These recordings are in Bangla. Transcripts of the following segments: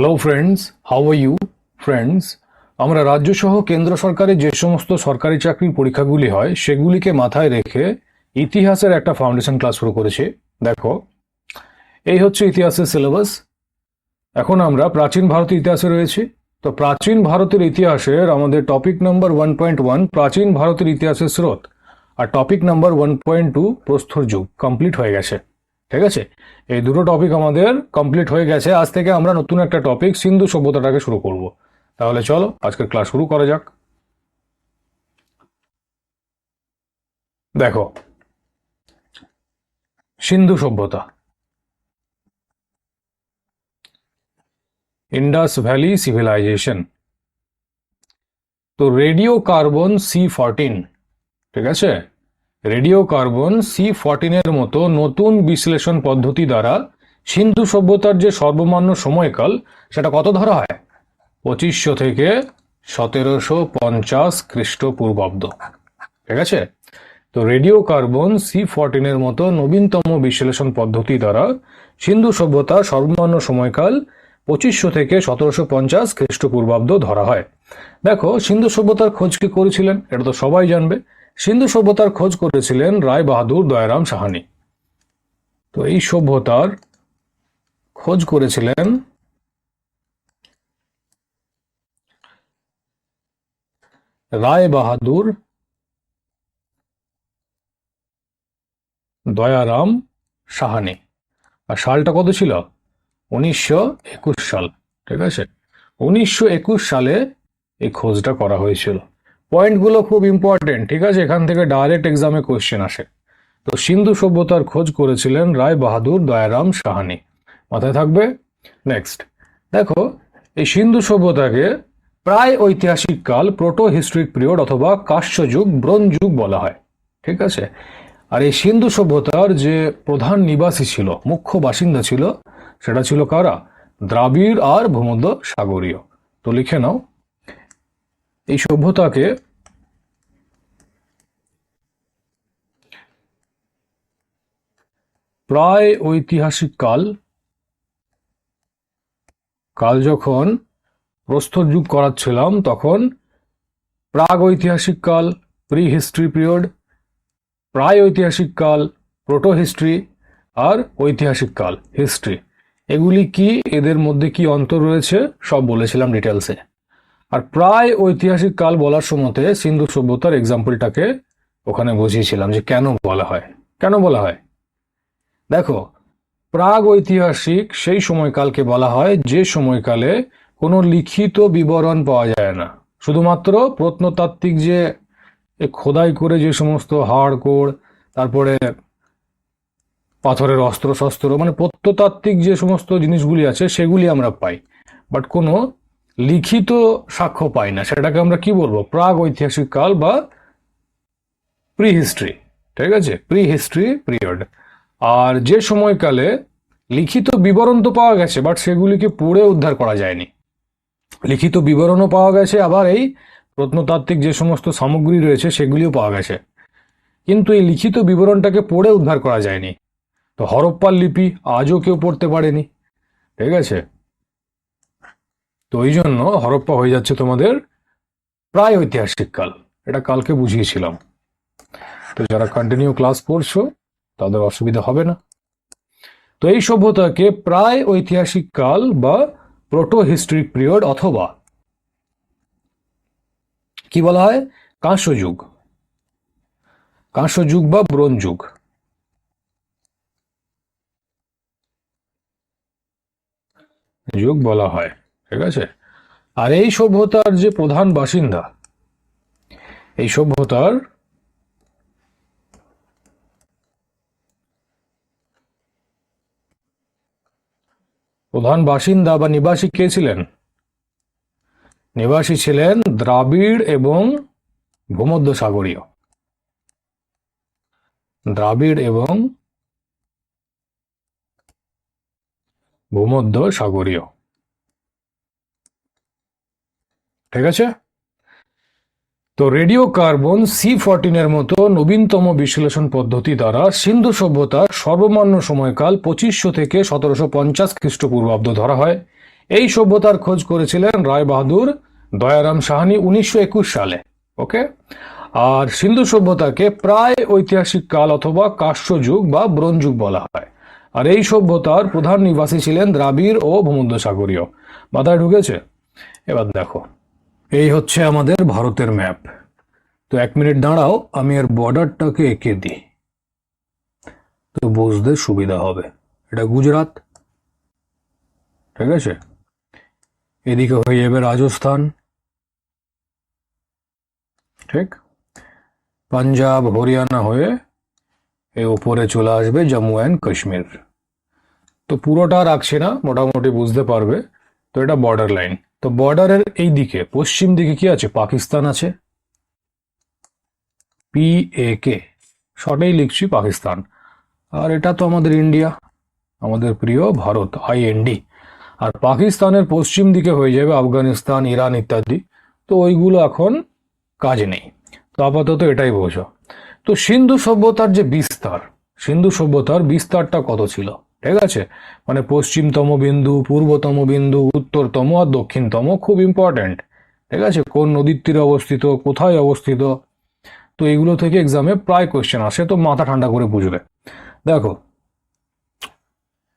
Hello friends, how are you friends? আমরা রাজ্য সহ কেন্দ্র সরকারের যে সমস্ত সরকারি চাকরির পরীক্ষাগুলি হয় সেগুলিকে মাথায় রেখে ইতিহাসের একটা ফাউন্ডেশন ক্লাস শুরু করেছি। দেখো, এই হচ্ছে ইতিহাসের সিলেবাস। এখন আমরা প্রাচীন ভারতের ইতিহাসে রয়েছি। তো প্রাচীন ভারতের ইতিহাসের আমাদের টপিক নাম্বার 1.1 প্রাচীন ভারতের ইতিহাসের স্রোত আর টপিক নাম্বার 1.2 প্রস্তর যুগ কমপ্লিট হয়ে গেছে। ঠিক আছে, এই দুটো টপিক আমাদের কমপ্লিট হয়ে গেছে। আজ থেকে আমরা নতুন একটা টপিক সিন্ধু সভ্যতাটাকে শুরু করব। তাহলে চলো আজকের ক্লাস শুরু করা যাক। দেখো, সিন্ধু সভ্যতা, ইন্ডাস ভ্যালি সিভিলাইজেশন। তো রেডিও কার্বন C14, ঠিক আছে, রেডিও কার্বন C14 এর মতো নতুন বিশ্লেষণ পদ্ধতি দ্বারা সিন্ধু সভ্যতার যে সর্বমান্য সময়কাল সেটা কত ধরা হয়? 2500 থেকে 1750 খ্রিস্টপূর্বাব্দ। ঠিক আছে, তো রেডিও কার্বন C14 এর মতো নবীনতম বিশ্লেষণ পদ্ধতি দ্বারা সিন্ধু সভ্যতার সর্বমান্য সময়কাল 2500 থেকে 1750 খ্রিস্টপূর্বাব্দ ধরা হয়। দেখো, সিন্ধু সভ্যতার খোঁজ কে করেছিলেন এটা তো সবাই জানবে। সিন্ধু সভ্যতার খোঁজ করেছিলেন রায় বাহাদুর দয়ারাম সাহানি। তো এই সভ্যতার খোঁজ করেছিলেন রায় বাহাদুর দয়ারাম সাহানি। আর সালটা কত ছিল? 1921 সাল। ঠিক আছে, 1921 সালে এই খোঁজটা করা হয়েছিল। পয়েন্টগুলো খুব ইম্পর্টেন্ট, ঠিক আছে, এখান থেকে ডাইরেক্ট এক্সামে কোয়েশ্চেন আসে। তো সিন্ধু সভ্যতার খোঁজ করেছিলেন রায় বাহাদুর দয়ারাম সাহানি, মাথায় থাকবে। নেক্সট দেখো, এই সিন্ধু সভ্যতাকে প্রায় ঐতিহাসিক কাল, প্রোটো হিস্ট্রিক পিরিয়ড অথবা কাস্য যুগ, ব্রোঞ্জ যুগ বলা হয়। ঠিক আছে, আর এই সিন্ধু সভ্যতার যে প্রধান নিবাসী ছিল, মুখ্য বাসিন্দা ছিল, সেটা ছিল কারা? দ্রাবিড় আর ভূমধ্য সাগরীয়। তো লিখে নাও, এই সভ্যতাকে প্রায় ঐতিহাসিক কাল যখন প্রস্তর যুগ করাচ্ছিলাম তখন প্রাগ ঐতিহাসিক কাল, প্রি হিস্ট্রি পিরিয়ড, প্রায় ঐতিহাসিক কাল, প্রোটো হিস্ট্রি আর ঐতিহাসিক কাল হিস্ট্রি, এগুলি কি, এদের মধ্যে কি অন্তর রয়েছে সব বলেছিলাম ডিটেলসে। আর প্রায় ঐতিহাসিক কাল বলার সময়তে সিন্ধু সভ্যতার এক্সাম্পলটাকে ওখানে বুঝিয়েছিলাম যে কেন বলা হয়। কেন বলা হয়? দেখো, প্রাগ ঐতিহাসিক সেই সময়কালকে বলা হয় যে সময়কালে কোনো লিখিত বিবরণ পাওয়া যায় না, শুধুমাত্র প্রত্নতাত্ত্বিক যে খোদাই করে যে সমস্ত হাড়গোড়, তারপরে পাথরের অস্ত্র শস্ত্র, মানে প্রত্নতাত্ত্বিক যে সমস্ত জিনিসগুলি আছে সেগুলি আমরা পাই, বাট কোনো লিখিত সাক্ষ্য পাই না। সেটাকে আমরা কি বলবো? প্রাগ ঐতিহাসিক কাল বা প্রি হিস্ট্রি। ঠিক আছে, প্রি হিস্ট্রি পিরিয়ড। আর যে সময়কালে লিখিত বিবরণ তো পাওয়া গেছে, বাট সেগুলিকে পড়ে উদ্ধার করা যায়নি। লিখিত বিবরণও পাওয়া গেছে, আবার এই প্রত্নতাত্ত্বিক যে সমস্ত সামগ্রী রয়েছে সেগুলিও পাওয়া গেছে, কিন্তু এই লিখিত বিবরণটাকে পড়ে উদ্ধার করা যায়নি। তো হরপ্পার লিপি আজও কেউ পড়তে পারেনি। ঠিক আছে, তো এই জন্য হরপ্পা হয়ে যাচ্ছে তোমাদের প্রায় ঐতিহাসিক কাল। এটা কালকে বুঝিয়েছিলাম। তো যারা কন্টিনিউ ক্লাস করছো তাদের অসুবিধা হবে না। তো এই সভ্যতাকে প্রায় ঐতিহাসিক কাল বা প্রোটো হিস্ট্রিক পিরিয়ড অথবা কি বলা হয়? কাঁস্য যুগ, কাঁস্য যুগ বা ব্রোঞ্জ যুগ। যুগ বলা হয়। ঠিক আছে, আর এই সভ্যতার যে প্রধান বাসিন্দা, এই সভ্যতার প্রধান বাসিন্দা বা নিবাসী কে ছিলেন? নিবাসী ছিলেন দ্রাবিড় এবং ভূমধ্য সাগরীয়। দ্রাবিড় এবং ভূমধ্য সাগরীয়। ঠিক আছে, তো রেডিও কার্বন C14 এর মতো নবীনতম বিশ্লেষণ পদ্ধতি দ্বারা সিন্ধু সভ্যতার সর্বমান্য সময়কাল 2500 থেকে 1750 খ্রিস্টপূর্বাব্দ ধরা হয়। এই সভ্যতার খোঁজ করেছিলেন রায় বাহাদুর দয়ারাম সাহানি 1921 সালে। ওকে, আর সিন্ধু সভ্যতাকে প্রায় ঐতিহাসিক কাল অথবা কাস্য যুগ বা ব্রোঞ্জ যুগ বলা হয়। আর এই সভ্যতার প্রধান নিবাসী ছিলেন দ্রাবিড় ও ভূমধ্যসাগরীয়। মাথায় ঢুকেছে? এবার দেখো, এই হচ্ছে আমাদের ভারতের ম্যাপ। তো 1 মিনিট দাঁড়াও, আমি এর বর্ডারটাকে এঁকে দিই, তো বুঝতে সুবিধা হবে। এটা গুজরাট, ঠিক আছে, এদিকে হয়ে যাবে রাজস্থান, ঠিক, পাঞ্জাব হরিয়ানা হয়ে এই উপরে চলে আসবে জম্মু অ্যান্ড কাশ্মীর। তো পুরোটা রাখছি না, মোটামুটি বুঝতে পারবে। তো এটা বর্ডার লাইন। তো বর্ডারের এই দিকে পশ্চিম দিকে কি আছে? পাকিস্তান আছে, PAK, শর্টেই লিখছি পাকিস্তান। আর এটা তো আমাদের ইন্ডিয়া, আমাদের প্রিয় ভারত, IND। আর পাকিস্তানের পশ্চিম দিকে হয়ে যাবে আফগানিস্তান, ইরান ইত্যাদি। তো ওইগুলো এখন কাজে নেই। তো আপাতত এটাই বোঝো। তো সিন্ধু সভ্যতার যে বিস্তার, সিন্ধু সভ্যতার বিস্তারটা কত ছিল? ঠিক আছে, মানে পশ্চিমতম বিন্দু, পূর্বতম বিন্দু, উত্তরতম আর দক্ষিণতম, খুব ইম্পর্ট্যান্ট। ঠিক আছে, কোন নদীর তীরে অবস্থিত, কোথায় অবস্থিত, তো এগুলো থেকে এক্সামে প্রায় কোয়েশ্চেন আসে, তো মাথা ঠান্ডা করে বুঝবে। দেখো,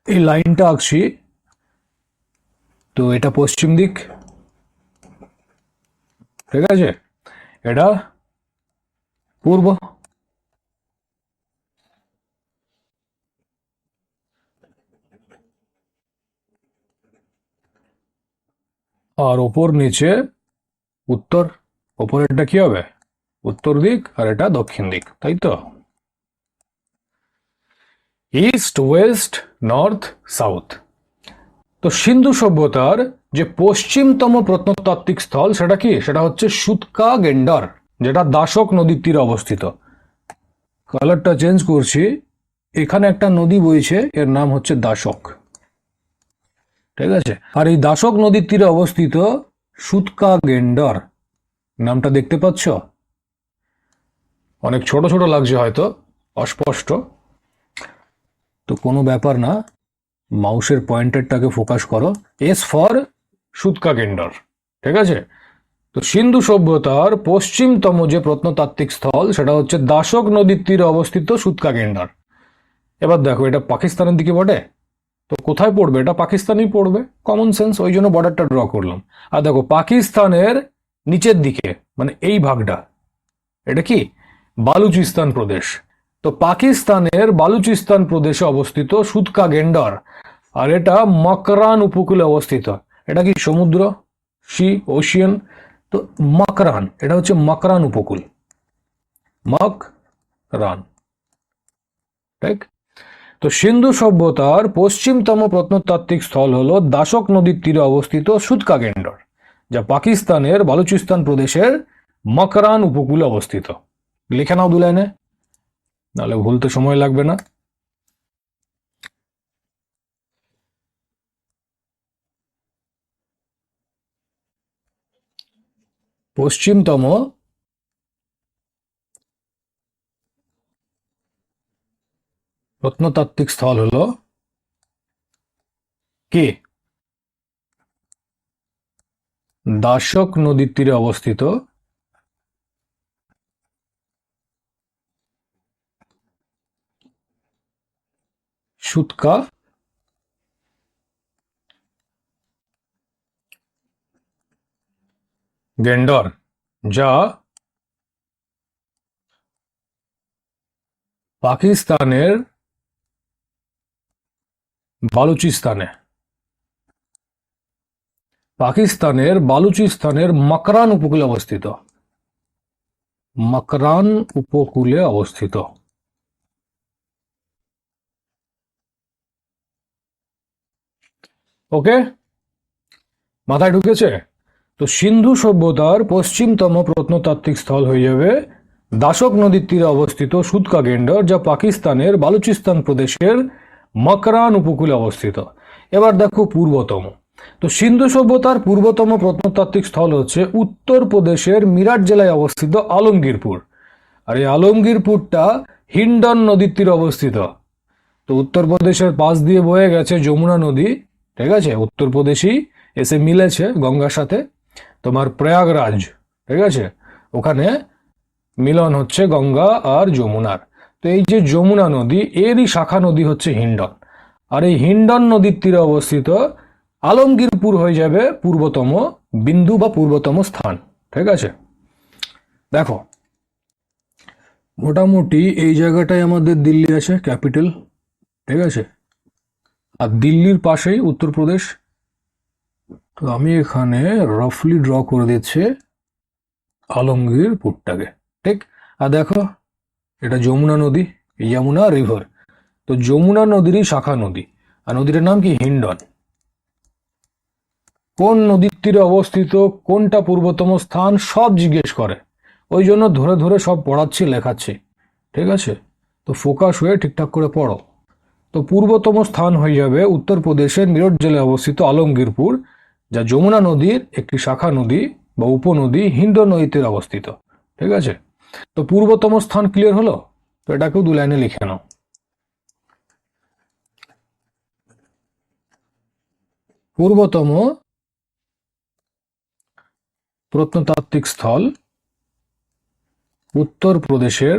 এই লাইনটা আঁকছি, তো এটা পশ্চিম দিক, ঠিক আছে, এটা পূর্ব, আর ওপর নিচে উত্তর। ওপরেরটা কি হবে? উত্তর দিক, আর এটা দক্ষিণ দিক, তাই তো? East, West, north, south. তো সিন্ধু সভ্যতার যে পশ্চিমতম প্রত্নতাত্ত্বিক স্থল সেটা কি? সেটা হচ্ছে সুতকা গেন্ডার, যেটা দাসক নদীর তীরে অবস্থিত। কালারটা চেঞ্জ করছি, এখানে একটা নদী বইছে, এর নাম হচ্ছে দাসক, ঠিক আছে। আর এই দাসক নদীর তীরে অবস্থিত সুতকা গেন্ডার, নামটা দেখতে পাচ্ছ? অনেক ছোট ছোট লাগছে হয়তো, অস্পষ্ট, তো কোনো ব্যাপার না, মাউসের পয়েন্টারটাকে ফোকাস করো। এস ফর সুতকা গেন্ডার, ঠিক আছে। তো সিন্ধু সভ্যতার পশ্চিমতম যে প্রত্নতাত্ত্বিক স্থল সেটা হচ্ছে দাসক নদীর তীরে অবস্থিত সুতকা গেন্ডার। এবার দেখো, এটা পাকিস্তানের দিকে বটে, তো কোথায় পড়বে? এটা পাকিস্তানেই পড়বে, কমন সেন্স, ওই জন্য বর্ডারটা ড্র করলাম। আর দেখো, পাকিস্তানের নিচের দিকে, মানে এই ভাগটা, এটা কি? বালুচিস্তান প্রদেশ। তো পাকিস্তানের বালুচিস্তান প্রদেশে অবস্থিত সুতকা গেন্ডার, আর এটা মকরান উপকূলে অবস্থিত। এটা কি সমুদ্র, ওশিয়ান? তো মকরান, এটা হচ্ছে মকরান উপকূল, মকরান, ঠিক। তো সিন্ধু সভ্যতার পশ্চিমতম প্রত্নতাত্ত্বিক স্থল হলো দাসক নদীর তীরে অবস্থিত সুতকা গেন্ডার, যা পাকিস্তানের বালুচিস্তান প্রদেশের মকরান উপকূলে অবস্থিত। লিখে নাও 2 লাইনে, নাহলে ভুলতে সময় লাগবে না। পশ্চিমতম প্রত্নতাত্ত্বিক স্থল হলো কি? দাসক নদীর তীরে অবস্থিত সুতকা গেন্ডার, যা পাকিস্তানের বালুচিস্তানে, মকরান উপকূলে অবস্থিত, মকরান উপকূলে অবস্থিত। ওকে, মাথায় ঢুকেছে? তো সিন্ধু সভ্যতার পশ্চিমতম প্রত্নতাত্ত্বিক স্থল হয়ে যাবে দাসক নদীর তীরে অবস্থিত সুতকা গেন্ডার, যা পাকিস্তানের বালুচিস্তান প্রদেশের মকরান উপকূলে অবস্থিত। এবার দেখো পূর্বতম। তো সিন্ধু সভ্যতার পূর্বতম প্রত্নতাত্ত্বিক স্থল হচ্ছে উত্তরপ্রদেশের মিরাট জেলায় অবস্থিত আলমগীরপুর। আর এই আলমগীরপুরটা হিন্ডন নদীর তীরে অবস্থিত। তো উত্তরপ্রদেশের পাশ দিয়ে বয়ে গেছে যমুনা নদী, ঠিক আছে, উত্তরপ্রদেশই এসে মিলেছে গঙ্গার সাথে তোমার প্রয়াগরাজ, ঠিক আছে, ওখানে মিলন হচ্ছে গঙ্গা আর যমুনার। তো এই যে যমুনা নদী, এরই শাখা নদী হচ্ছে হিন্ডন, আর এই হিন্ডন নদীর তীরে অবস্থিত আলমগীরপুর হয়ে যাবে পূর্বতম বিন্দু বা পূর্বতম স্থান, ঠিক আছে। দেখো মোটামুটি এই জায়গাটায় আমাদের দিল্লি আছে ক্যাপিটাল, ঠিক আছে, আর দিল্লির পাশেই উত্তরপ্রদেশ। তো আমি এখানে রাফলি ড্র করে দিচ্ছি আলমগীরপুরটাকে, ঠিক। আর দেখো এটা যমুনা নদী, যমুনা রিভার। তো যমুনা নদীরই শাখা নদী, আর নদীটার নাম কি হিন্ডন। কোন নদীর তীরে অবস্থিত, কোনটা পূর্বতম স্থান, সব জিজ্ঞেস করে, ওই জন্য ধরে ধরে সব পড়াচ্ছি লেখাচ্ছি, ঠিক আছে। তো ফোকাস হয়ে ঠিকঠাক করে পড়ো। তো পূর্বতম স্থান হয়ে যাবে উত্তরপ্রদেশের মিরট জেলায় অবস্থিত আলমগীরপুর, যা যমুনা নদীর একটি শাখা নদী বা উপনদী হিন্ডন নদীতে অবস্থিত, ঠিক আছে। তো পূর্বতম স্থান ক্লিয়ার হলো। তো এটাকেও 2 লাইনে লিখে নাও। পূর্বতম প্রত্নতাত্ত্বিক স্থল উত্তরপ্রদেশের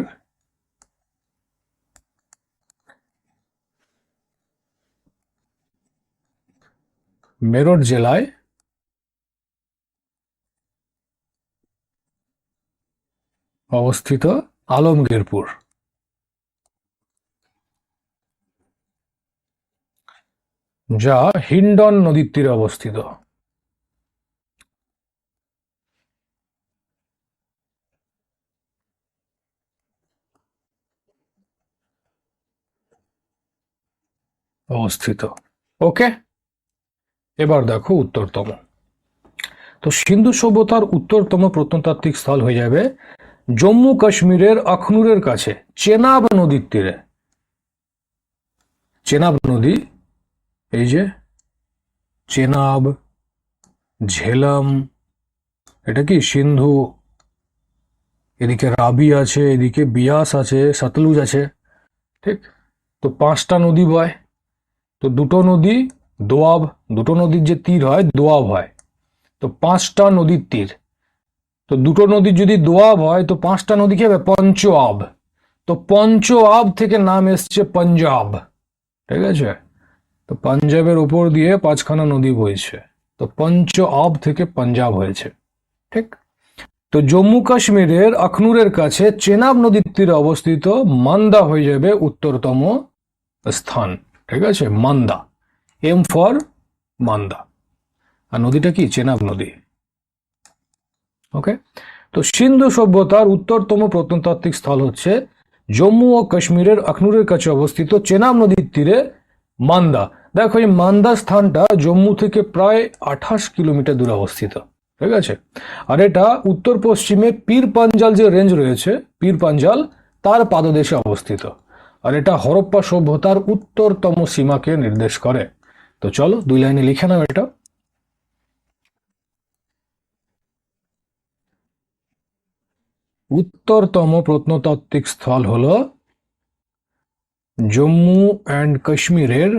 মেরঠ জেলায় অবস্থিত আলমগীরপুর, যা হিন্ডন নদীর তীরে অবস্থিত। ওকে, এবার দেখো উত্তরতম। তো সিন্ধু সভ্যতার উত্তরতম প্রত্নতাত্ত্বিক স্থল হয়ে যাবে জম্মু কাশ্মীরের আখনুরের কাছে চেনাব নদীর তীরে। চেনাব নদী, এই যে চেনাব, ঝেলাম, এটা কি সিন্ধু, এদিকে রাবি আছে, এদিকে বিয়াস আছে, সতলুজ আছে, ঠিক। তো 5টা নদী বয়। তো দুটো নদী দোয়াব, দুটো নদীর যে তীর হয় দোয়াব হয়। তো 5টা নদীর তীর, তো দুটো নদীর যদি দোয়াব হয় তো 5টা নদী কি হবে, পঞ্চ আব। তো পঞ্চ আব থেকে নাম এসছে পাঞ্জাব, ঠিক আছে। তো পাঞ্জাবের উপর দিয়ে 5খানা নদী বইছে, তো পঞ্চ আব থেকে পাঞ্জাব হয়েছে, ঠিক। তো জম্মু কাশ্মীরের আখনুরের কাছে চেনাব নদীর তীরে অবস্থিত মান্দা হয়ে যাবে উত্তরতম স্থান, ঠিক আছে। মান্দা, এম ফর মান্দা, আর নদীটা কি, চেনাব নদী, ওকে। তো সিন্ধু সভ্যতার উত্তরতম প্রত্নতাত্ত্বিক স্থল হচ্ছে জম্মু ও কাশ্মীরের আখনুরের কাছে অবস্থিত চেনাব নদীর তীরে মান্দা। দেখো এই মান্দা স্থানটা জম্মু থেকে প্রায় 28 কিলোমিটার দূরে অবস্থিত, ঠিক আছে। আর এটা উত্তর পশ্চিমে পীর পাঞ্জাল যে রেঞ্জ রয়েছে, পীর পাঞ্জাল তার পাদদেশে অবস্থিত, আর এটা হরপ্পা সভ্যতার উত্তরতম সীমাকে নির্দেশ করে। তো চলো 2 লাইনে লিখে নাও এটা। উত্তরতম প্রত্নতাত্ত্বিক স্থল হলো জম্মু অ্যান্ড কাশ্মীরের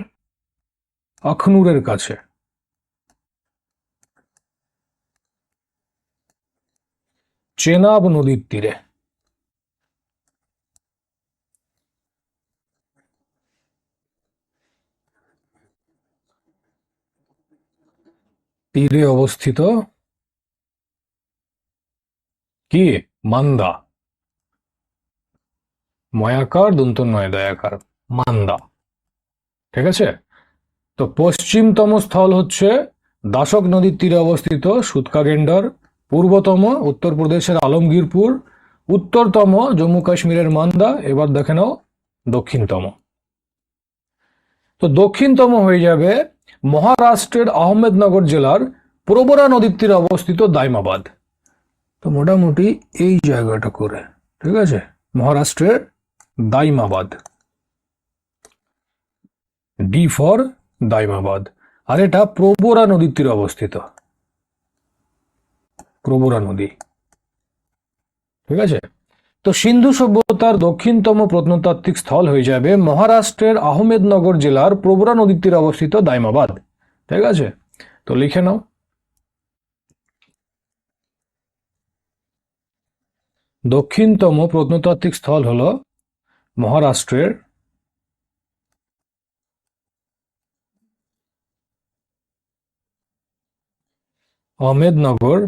আখনুরের কাছে চেনাব নদীর তীরে। তীরে অবস্থিত কি, মান্দা, ময়াকার দন্ত নয় দয়াকার, মান্দা, ঠিক আছে। তো পশ্চিমতম স্থল হচ্ছে দাসক নদীর তীরে অবস্থিত সুতকা গেন্ডার, পূর্বতম উত্তরপ্রদেশের আলমগীরপুর, উত্তরতম জম্মু কাশ্মীরের মান্দা। এবার দেখে নাও দক্ষিণতম। তো দক্ষিণতম হয়ে যাবে মহারাষ্ট্রের আহমেদনগর জেলার প্রবরা নদীর তীরে অবস্থিত দাইমাবাদ। তো মোটামুটি এই জায়গাটা করে, ঠিক আছে, মহারাষ্ট্রের দাইমাবাদ, ডি ফর দাইমাবাদ। আর এটা প্রবরা নদীর তীরে অবস্থিত, প্রবরা নদী, ঠিক আছে। তো সিন্ধু সভ্যতার দক্ষিণতম প্রত্নতাত্ত্বিক স্থল হয়ে যাবে মহারাষ্ট্রের আহমেদনগর জেলার প্রবরা নদীর তীরে অবস্থিত দাইমাবাদ, ঠিক আছে। তো লিখে নাও। দক্ষিণতম প্রত্নতাত্ত্বিক স্থল হলো মহারাষ্ট্রের আহমেদনগর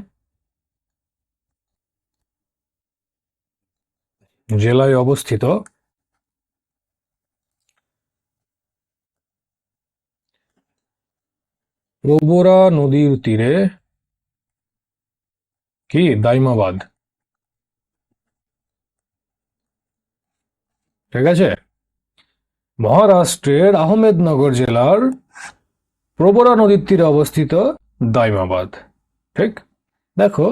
জেলায় অবস্থিত প্রবরা নদীর তীরে কি দাইমাবাদ। ঠিক আছে, মহারাষ্ট্রের আহমেদনগর জেলার প্রবরা নদীর তীরে অবস্থিত দাইমাবাদ। ঠিক, দেখো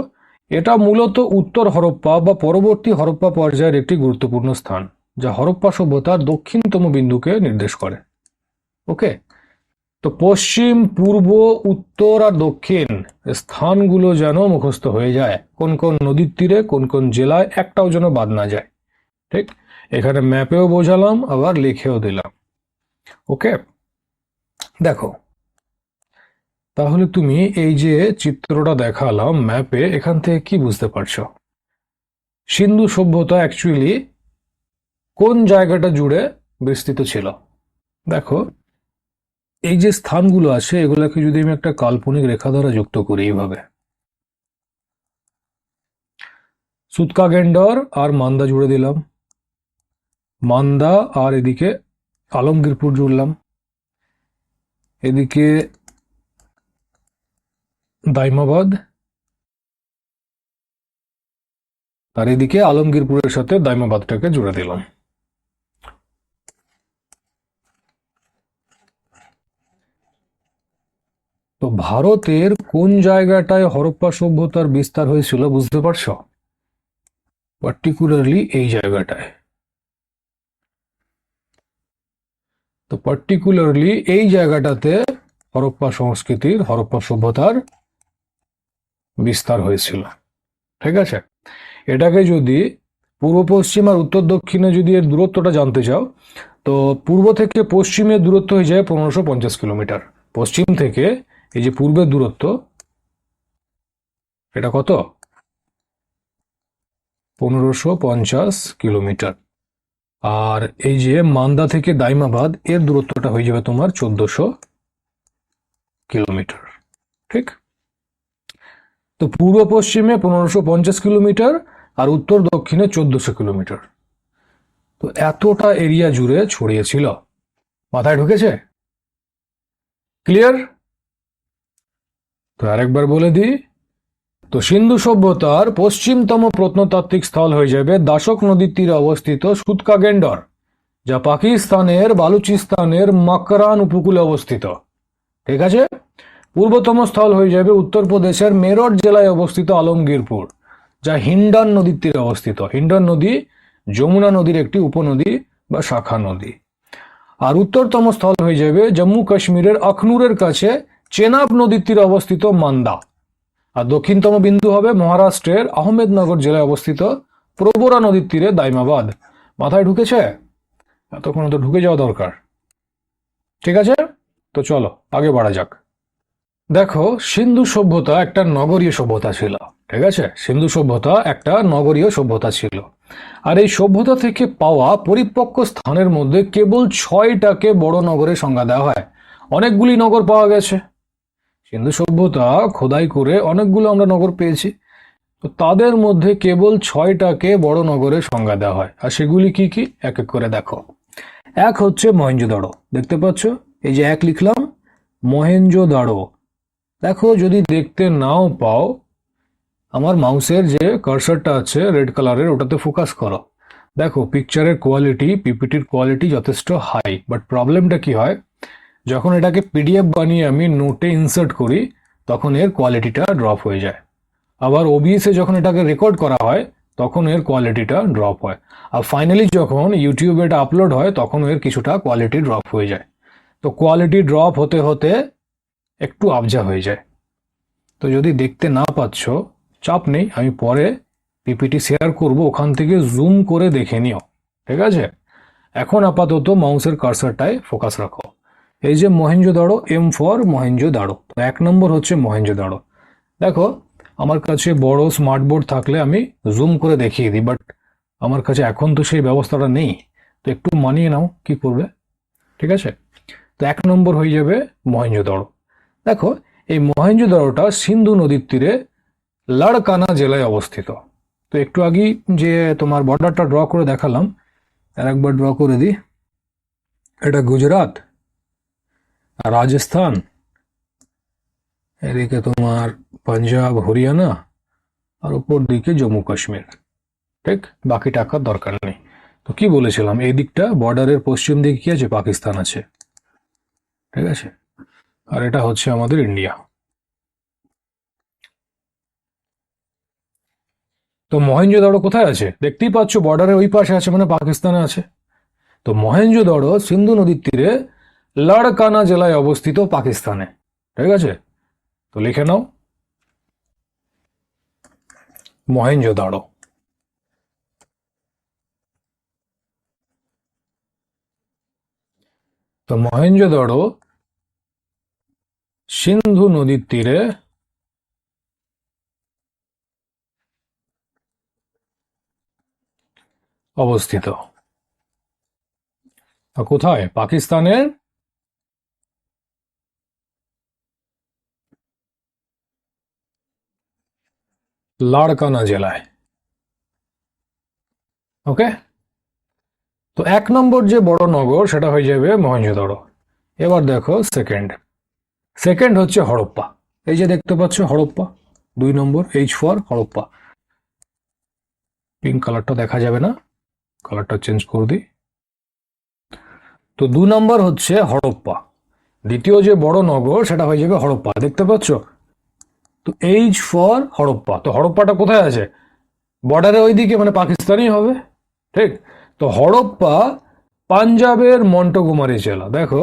এটা মূলত উত্তর হরপ্পা বা পরবর্তী হরপ্পা পর্যায়ের একটি গুরুত্বপূর্ণ স্থান, যা হরপ্পা সভ্যতার দক্ষিণতম বিন্দুকে নির্দেশ করে। ওকে, তো পশ্চিম, পূর্ব, উত্তর আর দক্ষিণ স্থানগুলো যেন মুখস্থ হয়ে যায়, কোন কোন নদীর তীরে কোন কোন জেলায়, একটাও যেন বাদ না যায়। ঠিক, এখানে ম্যাপেও বোঝালাম আবার লিখেও দিলাম। ওকে, দেখো তাহলে তুমি এই যে চিত্রটা দেখালাম ম্যাপে, এখান থেকে কি বুঝতে পারছো? সিন্ধু সভ্যতা অ্যাকচুয়ালি কোন জায়গাটা জুড়ে বিস্তৃত ছিল? দেখো এই যে স্থানগুলো আছে এগুলোকে যদি আমি একটা কাল্পনিক রেখা দ্বারা যুক্ত করি এইভাবে, সুতকা গেন্ডর আর মান্দা জুড়ে দিলাম, মান্দা আর এদিকে আলমগীরপুর জুড়লাম, এদিকে দাইমাবাদ, আর এদিকে আলমগীরপুরের সাথে দাইমাবাদটাকে জুড়ে দিলাম। তো ভারতের কোন জায়গাটায় হরপ্পা সভ্যতার বিস্তার হয়েছিল বুঝতে পারছো? পার্টিকুলারলি এই জায়গাটায়। তো পার্টিকুলারলি এই জায়গাটাতে হরপ্পা সংস্কৃতির, হরপ্পা সভ্যতার বিস্তার হয়েছিল। ঠিক আছে, এটাকে যদি পূর্ব পশ্চিম আর উত্তর দক্ষিণে যদি এর দূরত্বটা জানতে চাও, তো পূর্ব থেকে পশ্চিমের দূরত্ব হয়ে যায় 1550 কিলোমিটার। পশ্চিম থেকে এই যে পূর্বের দূরত্ব, এটা কত? 1550 কিলোমিটার। আর এই যে মান্দা থেকে দাইমাবাদ, এর দূরত্বটা হয়ে যাবে তোমার 1400 কিলোমিটার। ঠিক, তো পূর্ব পশ্চিমে 1550 কিলোমিটার আর উত্তর দক্ষিণে 1400 কিলোমিটার। তো এতটা এরিয়া জুড়ে ছড়িয়েছিল। মাথায় ঢুকেছে? ক্লিয়ার? তো আরেকবার বলে দিই, তো সিন্ধু সভ্যতার পশ্চিমতম প্রত্নতাত্ত্বিক স্থল হয়ে যাবে দাশক নদীর তীরে অবস্থিত সুতকা গেন্ডর, যা পাকিস্তানের বালুচিস্তানের মাকরান উপকূলে অবস্থিত। ঠিক আছে, পূর্বতম স্থল হয়ে যাবে উত্তরপ্রদেশের মেরঠ জেলায় অবস্থিত আলমগীরপুর, যা হিন্ডন নদীর তীরে অবস্থিত। হিন্ডন নদী যমুনা নদীর একটি উপনদী বা শাখা নদী। আর উত্তরতম স্থল হয়ে যাবে জম্মু কাশ্মীরের আখনুরের কাছে চেনাব নদীর তীরে অবস্থিত মান্দা। আর দক্ষিণতম বিন্দু হবে মহারাষ্ট্রের আহমেদনগর জেলায় অবস্থিত প্রবরা নদীর তীরে দাইমাবাদ। মাথায় ঢুকেছে? এতক্ষণ তো ঢুকে যাওয়া দরকার। ঠিক আছে, তো চলো আগে বাড়া যাক। দেখো, সিন্ধু সভ্যতা একটা নগরীয় সভ্যতা ছিল। ঠিক আছে, সিন্ধু সভ্যতা একটা নগরীয় সভ্যতা ছিল। আর এই সভ্যতা থেকে পাওয়া পরিপক্ক স্থানের মধ্যে কেবল 6টাকে বড় নগরের সংজ্ঞা দেওয়া হয়। অনেকগুলি নগর পাওয়া গেছে, সিন্ধু সভ্যতা খোদাই করে অনেকগুলো আমরা নগর পেয়েছি। তো তাদের মধ্যে কেবল 6টাকে বড় নগরের সংজ্ঞা দেওয়া হয়। আর সেগুলি কি কি এক এক করে দেখো। এক হচ্ছে মহেঞ্জোদাড়ো, দেখতে পাচ্ছ এই যে এক লিখলাম, মহেঞ্জোদাড়ো। দেখো যদি দেখতে নাও পাও, আমার মাউসের যে কার্সারটা আছে রেড কালারের, ওটাতে ফোকাস করো। দেখো পিকচারের কোয়ালিটি, পিপিটির কোয়ালিটি যথেষ্ট হাই, বাট প্রবলেমটা কি হয়, যখন এটাকে পিডিএফ বানিয়ে আমি নোটে ইনসার্ট করি তখন এর কোয়ালিটিটা ড্রপ হয়ে যায়। আবার ওবিএসে যখন এটাকে রেকর্ড করা হয় তখন এর কোয়ালিটিটা ড্রপ হয়। আর ফাইনালি যখন ইউটিউবে এটা আপলোড হয় তখন এর কিছুটা কোয়ালিটি ড্রপ হয়ে যায়। তো কোয়ালিটি ড্রপ হতে হতে একটু আবজা হয়ে যায়। তো যদি দেখতে না পাচ্ছ চাপ নেই, আমি পরে পিপিটি শেয়ার করব, ওখান থেকে জুম করে দেখে নিও। ঠিক আছে, এখন আপাতত মাউসের কার্সারটায় ফোকাস রাখো। এই যে মহেঞ্জোদাড়ো, এম ফর মহেঞ্জোদাড়ো। তো 1 নম্বর হচ্ছে মহেঞ্জোদাড়ো। দেখো আমার কাছে বড় স্মার্ট বোর্ড থাকলে আমি জুম করে দেখিয়ে দিই, বাট আমার কাছে এখন তো সেই ব্যবস্থাটা নেই। তো একটু মানিয়ে নাও, কি করবে, ঠিক আছে। তো 1 নম্বর হয়ে যাবে মহেঞ্জোদারো। দেখো, এই মহেঞ্জোদারোটা সিন্ধু নদীর তীরে লাড়কানা জেলায় অবস্থিত। তো একটু আগেই যে তোমার বর্ডারটা ড্র করে দেখালাম, আর একবার ড্র করে দিই। এটা গুজরাট, রাজস্থান, এদিকে তোমার পাঞ্জাব, হরিয়ানা, আর উপর দিকে জম্মু কাশ্মীর। ঠিক, বাকি টাকার দরকার নেই। তো কি বলেছিলাম, এই দিকটা বর্ডারের পশ্চিম দিকে কি আছে, পাকিস্তান আছে, ঠিক আছে। আর এটা হচ্ছে আমাদের ইন্ডিয়া। তো মহেঞ্জোদারো কোথায় আছে, দেখতেই পাচ্ছ বর্ডারের ওই পাশে আছে, মানে পাকিস্তানে আছে। তো মহেঞ্জোদারো সিন্ধু নদীর তীরে লাড়কানা জেলায় অবস্থিত, পাকিস্তানে, ঠিক আছে। তো লিখে নাও মহেঞ্জোদারো। তো মহেঞ্জোদারো সিন্ধু নদীর তীরে অবস্থিত। কোথায়, পাকিস্তানের লাড়কানা জেলায়। ওকে। তো 1 নম্বর যে বড় নগর সেটা হয়ে যাবে মহেঞ্জোদারো। এবার দেখো সেকেন্ড হচ্ছে হড়প্পা। এই যে দেখতে পাচ্ছ হড়প্পা, 2 নম্বর, H ফর হড়প্পা। পিঙ্ক কালারটা দেখা যাবে না, কালারটা চেঞ্জ করে দিই। তো 2 নম্বর হচ্ছে হড়প্পা। দ্বিতীয় যে বড় নগর সেটা হয়ে যাবে হড়প্পা, দেখতে পাচ্ছ। তো H ফর হড়প্পা। তো হড়প্পাটা কোথায় আছে, বর্ডারের ওইদিকে, মানে পাকিস্তানই হবে, ঠিক। তো হড়প্পা পাঞ্জাবের মন্টগোমারি জেলা। দেখো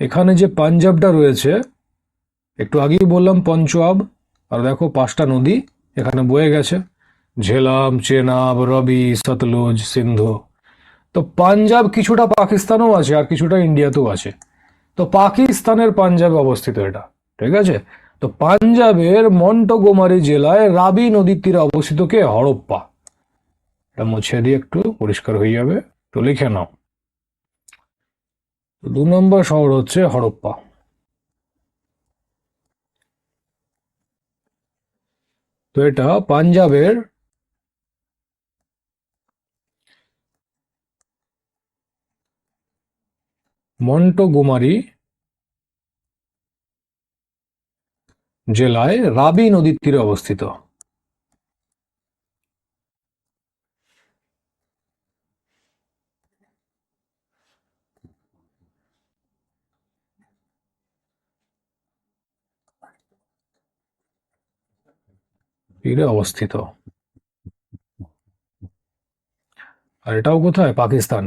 এখানে যে পাঞ্জাবটা রয়েছে, একটু আগেই বললাম পঞ্চআব, আর দেখো 5টা নদী এখানে বয়ে গেছে, ঝেলাম, চেনাব, রবি, সতলুজ, সিন্ধু। তো পাঞ্জাব কিছুটা পাকিস্তানেও আছে, আর কিছুটা ইন্ডিয়াতেও আছে। তো পাকিস্তানের পাঞ্জাবে অবস্থিত এটা, ঠিক আছে। তো পাঞ্জাবের মন্টগোমারি জেলায় রাবি নদীর তীরে অবস্থিত কে, হড়প্পা। এটা মুছে দিয়ে একটু পরিষ্কার হয়ে যাবে। তো লিখে নাও, 2 নম্বর শহর হচ্ছে হড়প্পা। তো এটা পাঞ্জাবের মন্টগোমারি জেলায় রাবি নদীর তীরে অবস্থিত। তীরে অবস্থিত, আর এটাও কোথায়, পাকিস্তান,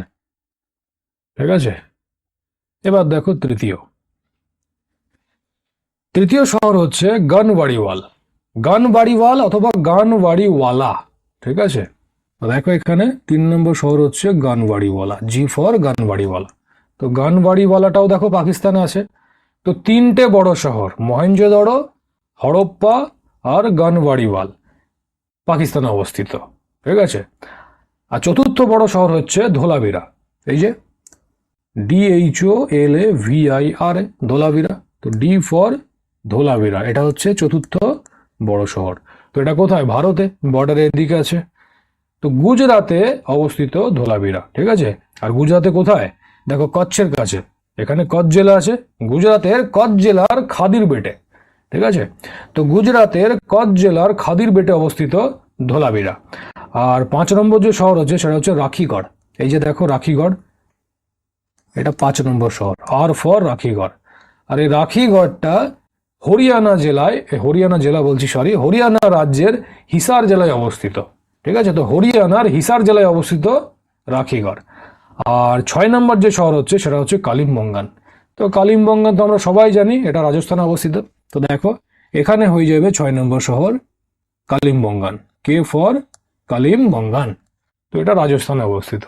ঠিক আছে। এবার দেখো তৃতীয় শহর হচ্ছে গানবাড়িওয়াল। গানবাড়িওয়াল অথবা গানবাড়িওয়ালা, ঠিক আছে। তো দেখো এখানে 3 নম্বর শহর হচ্ছে গানবাড়িওয়ালা, জি ফর গানবাড়িওয়ালা। তো গানবাড়িওয়ালাটাও দেখো পাকিস্তানে আছে। তো 3টে বড় শহর, মহেঞ্জোদারো, হড়প্পা আর গানবাড়িওয়াল, পাকিস্তানে অবস্থিত, ঠিক আছে। আর চতুর্থ বড় শহর হচ্ছে ধোলাভিরা। এই যে DHOLAVIRA, ধোলাভিরা। তো ডি ফর ধোলাভিরা, এটা হচ্ছে চতুর্থ বড় শহর। তো এটা কোথায়, ভারতে, বর্ডারের দিকে আছে। তো গুজরাতে অবস্থিত ধোলাভিরা, ঠিক আছে। আর গুজরাতে কোথায়, দেখো কচ্ছের কাছে, এখানে কচ্ছ জেলা আছে, গুজরাতের কচ্ছ জেলার খাদির বেটে, ঠিক আছে। তো গুজরাতের কচ্ছ জেলার খাদির বেটে অবস্থিত ধোলাভিরা। আর 5 নম্বর যে শহর হচ্ছে সেটা হচ্ছে রাখিগড়। এই যে দেখো রাখিগড়, এটা 5 নম্বর শহর, আর ফর রাখিগড়। আর এই রাখিগড়টা হরিয়ানা জেলায়, হরিয়ানা রাজ্যের হিসার জেলায় অবস্থিত, ঠিক আছে। তো হরিয়ানার হিসার জেলায় অবস্থিত রাখিগড়। আর 6 নম্বর যে শহর হচ্ছে সেটা হচ্ছে কালিমবঙ্গান। তো কালিমবঙ্গান তো আমরা সবাই জানি, এটা রাজস্থানে অবস্থিত। তো দেখো এখানে হয়ে যাবে 6 নম্বর শহর কালিমবঙ্গান, কে ফর কালিমবঙ্গান। তো এটা রাজস্থানে অবস্থিত।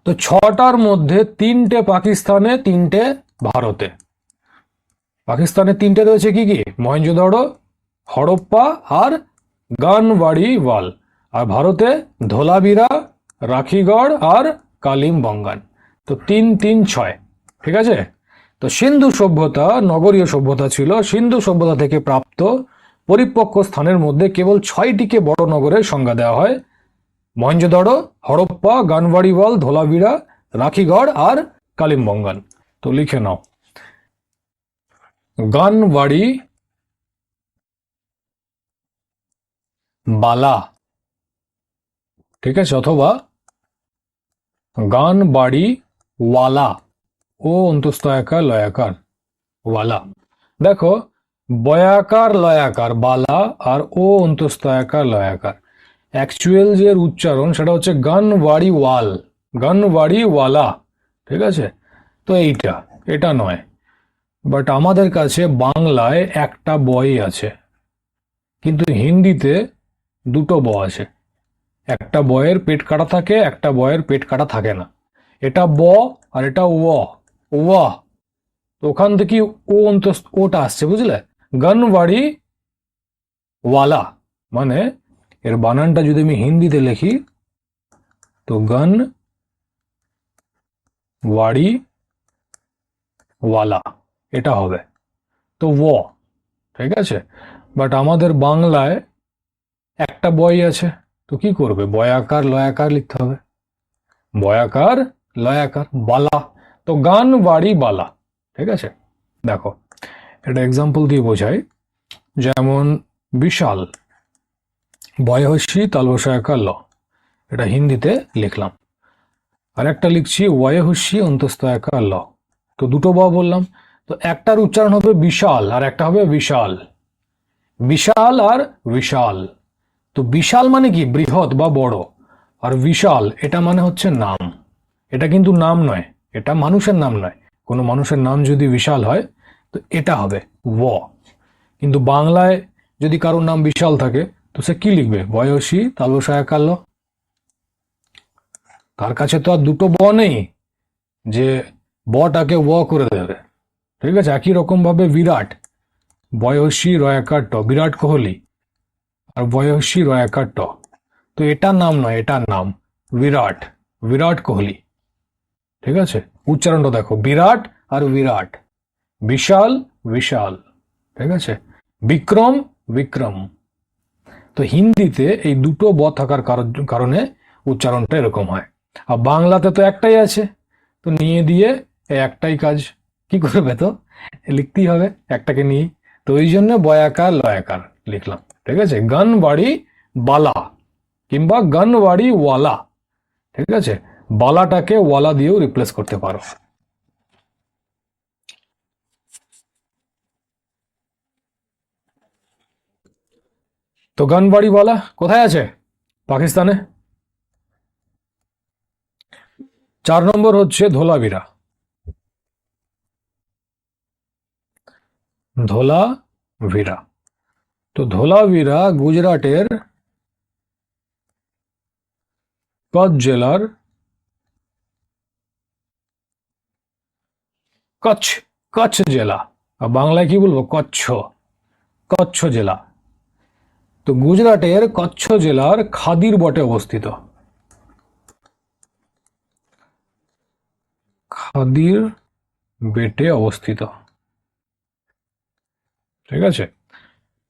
তো 6টার মধ্যে 3টে পাকিস্তানে, 3টে ভারতে। পাকিস্তানের 3টে রয়েছে কি কি, মহেঞ্জোদারো, হড়প্পা আর গানবাড়িওয়াল। আর ভারতে ধোলাভিরা, রাখিগড় আর কালিমবঙ্গান। তো 3-3-6, ঠিক আছে। তো সিন্ধু সভ্যতা নগরীয় সভ্যতা ছিল। সিন্ধু সভ্যতা থেকে প্রাপ্ত পরিপক্ক স্থানের মধ্যে কেবল 6টিকে বড় নগরের সংজ্ঞা দেওয়া হয়: মহেঞ্জোদাড়ো, হড়প্পা, গানবাড়িওয়াল, ধোলাভিরা, রাখিগড় আর কালিমবঙ্গান। তো লিখে নাও, গানবাড়ি বালা, ঠিক আছে, অথবা গানবাড়ি ওয়ালা, ও অন্তস্থ আকার লয়াকার ওয়ালা। দেখো, বয়াকার লয়াকার বালা আর ও অন্তস্থ আকার লয়াকার, অ্যাকচুয়াল যে উচ্চারণ সেটা হচ্ছে গানবাড়ি ওয়াল, গানবাড়ি ওয়ালা, ঠিক আছে। তো এটা নয়। বাট আমাদের কাছে বাংলায় একটা বই আছে, কিন্তু হিন্দিতে দুটো ব আছে। একটা বয়ের পেট কাটা থাকে, একটা বয়ের পেট কাটা থাকে না। এটা ব আর এটা ও। তো ওখান থেকে ওটা আসছে, বুঝলে? গানবাড়ি ওয়ালা মানে এর বানানটা যদি আমি হিন্দিতে লিখি তো গান বাড়ি ওয়ালা এটা হবে। তো ঠিক আছে। বাট আমাদের বাংলায় একটা বই আছে, তো কি করবে? বয়াকার লয়াকার লিখতে হবে, বয়াকার লয়াকার বালা। তো গান বাড়ি বালা, ঠিক আছে। দেখো, এটা এক্সাম্পল দিয়ে বোঝাই। যেমন বিশাল, বয়হস্যি তালবসায়কার ল, এটা হিন্দিতে লিখলাম। আর একটা লিখছি ওয়হস্যি অন্তস্তয়াকার ল, তো দুটো ব বললাম। তো একটার উচ্চারণ হবে বিশাল আর একটা হবে বিশাল, বিশাল আর বিশাল। তো বিশাল মানে কি? বৃহৎ বা বড়। আর বিশাল এটা মানে হচ্ছে নাম। এটা কিন্তু নাম নয়, এটা মানুষের নাম নয়। কোনো মানুষের নাম যদি বিশাল হয় তো এটা হবে কিন্তু বাংলায় যদি কারোর নাম বিশাল থাকে তো সে কি লিখবে? বয়সী তালবসায়াকার ল। তার কাছে তো আর দুটো ব নেই যে বটাকে করে দেবে, ঠিক আছে। একই রকম ভাবে বিরাট, বয়সী রয়াকার ট, বিরাট কোহলি, আর বয়সী রয়াকার ট। তো এটা নাম নয়, এটা নাম বিরাট, বিরাট কোহলি, ঠিক আছে। উচ্চারণটা দেখো, বিরাট আর বিরাট, বিশাল বিশাল, ঠিক আছে। বিক্রম বিক্রম। তো হিন্দিতে এই দুটো ব থাকার কারণে উচ্চারণটা এরকম হয়। আর বাংলাতে তো একটাই আছে, তো নিয়ে দিয়ে একটাই কাজ, কি করবে? তো লিখতেই হবে একটাকে নিয়ে। তো ওই জন্য বয়াকার লয়াকার লিখলাম, ঠিক আছে। গান বাড়ি বালা কিংবা গান বাড়ি ওয়ালা, ঠিক আছে। বালাটাকে ওয়ালা দিয়েও রিপ্লেস করতে পারো। তো গানবাড়িওয়ালা কোথায় আছে? পাকিস্তানে। 4 নম্বর হচ্ছে ধোলাভিরা। ধোলাভিরা, তো ধোলাভিরা গুজরাটের কচ্ছ জেলার কচ্ছ কচ্ছ জেলা, আর বাংলায় কি বলবো? কচ্ছ, কচ্ছ জেলা। তো গুজরাটের কচ্ছ জেলার খাদির বটে অবস্থিত, খাদির বেটে অবস্থিত, ঠিক আছে।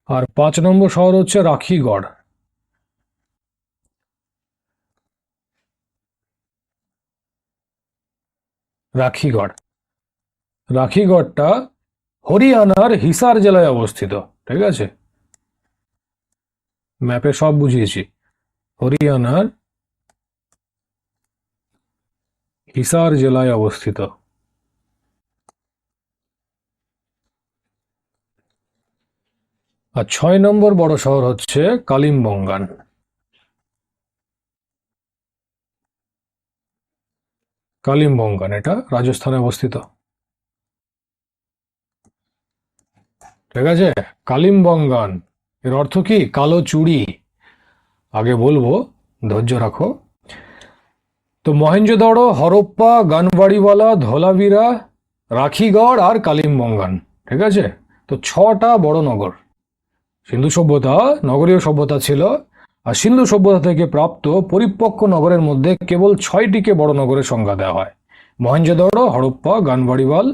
আর 5 নম্বর শহর হচ্ছে রাখিগড়। রাখিগড়, রাখিগড়টা হরিয়ানার হিসার জেলায় অবস্থিত, ঠিক আছে। ম্যাপে সব বুঝিয়েছি। হরিয়ানার হিসার জেলায় অবস্থিত। আর 6 নম্বর বড় শহর হচ্ছে কালিমবঙ্গান। কালিমবঙ্গান এটা রাজস্থানে অবস্থিত, ঠিক আছে। কালিমবঙ্গান এর অর্থ কি? কালো চুড়ি। আগে বলবো, ধৈর্য রাখো। তো মহেঞ্জোদাড়ো, হরপ্পা, গানবাড়িওয়ালা, ধোলাভিরা, রাখিগড় আর কালিমবঙ্গান, ঠিক আছে। তো 6টা বড় নগর। সিন্ধু সভ্যতা নগরীয় সভ্যতা ছিল, আর সিন্ধু সভ্যতা থেকে প্রাপ্ত পরিপক্ক নগরের মধ্যে কেবল 6টিকে বড় নগরের সংজ্ঞা দেওয়া হয়: মহেঞ্জোদারো, হরপ্পা, গানবাড়িওয়াল,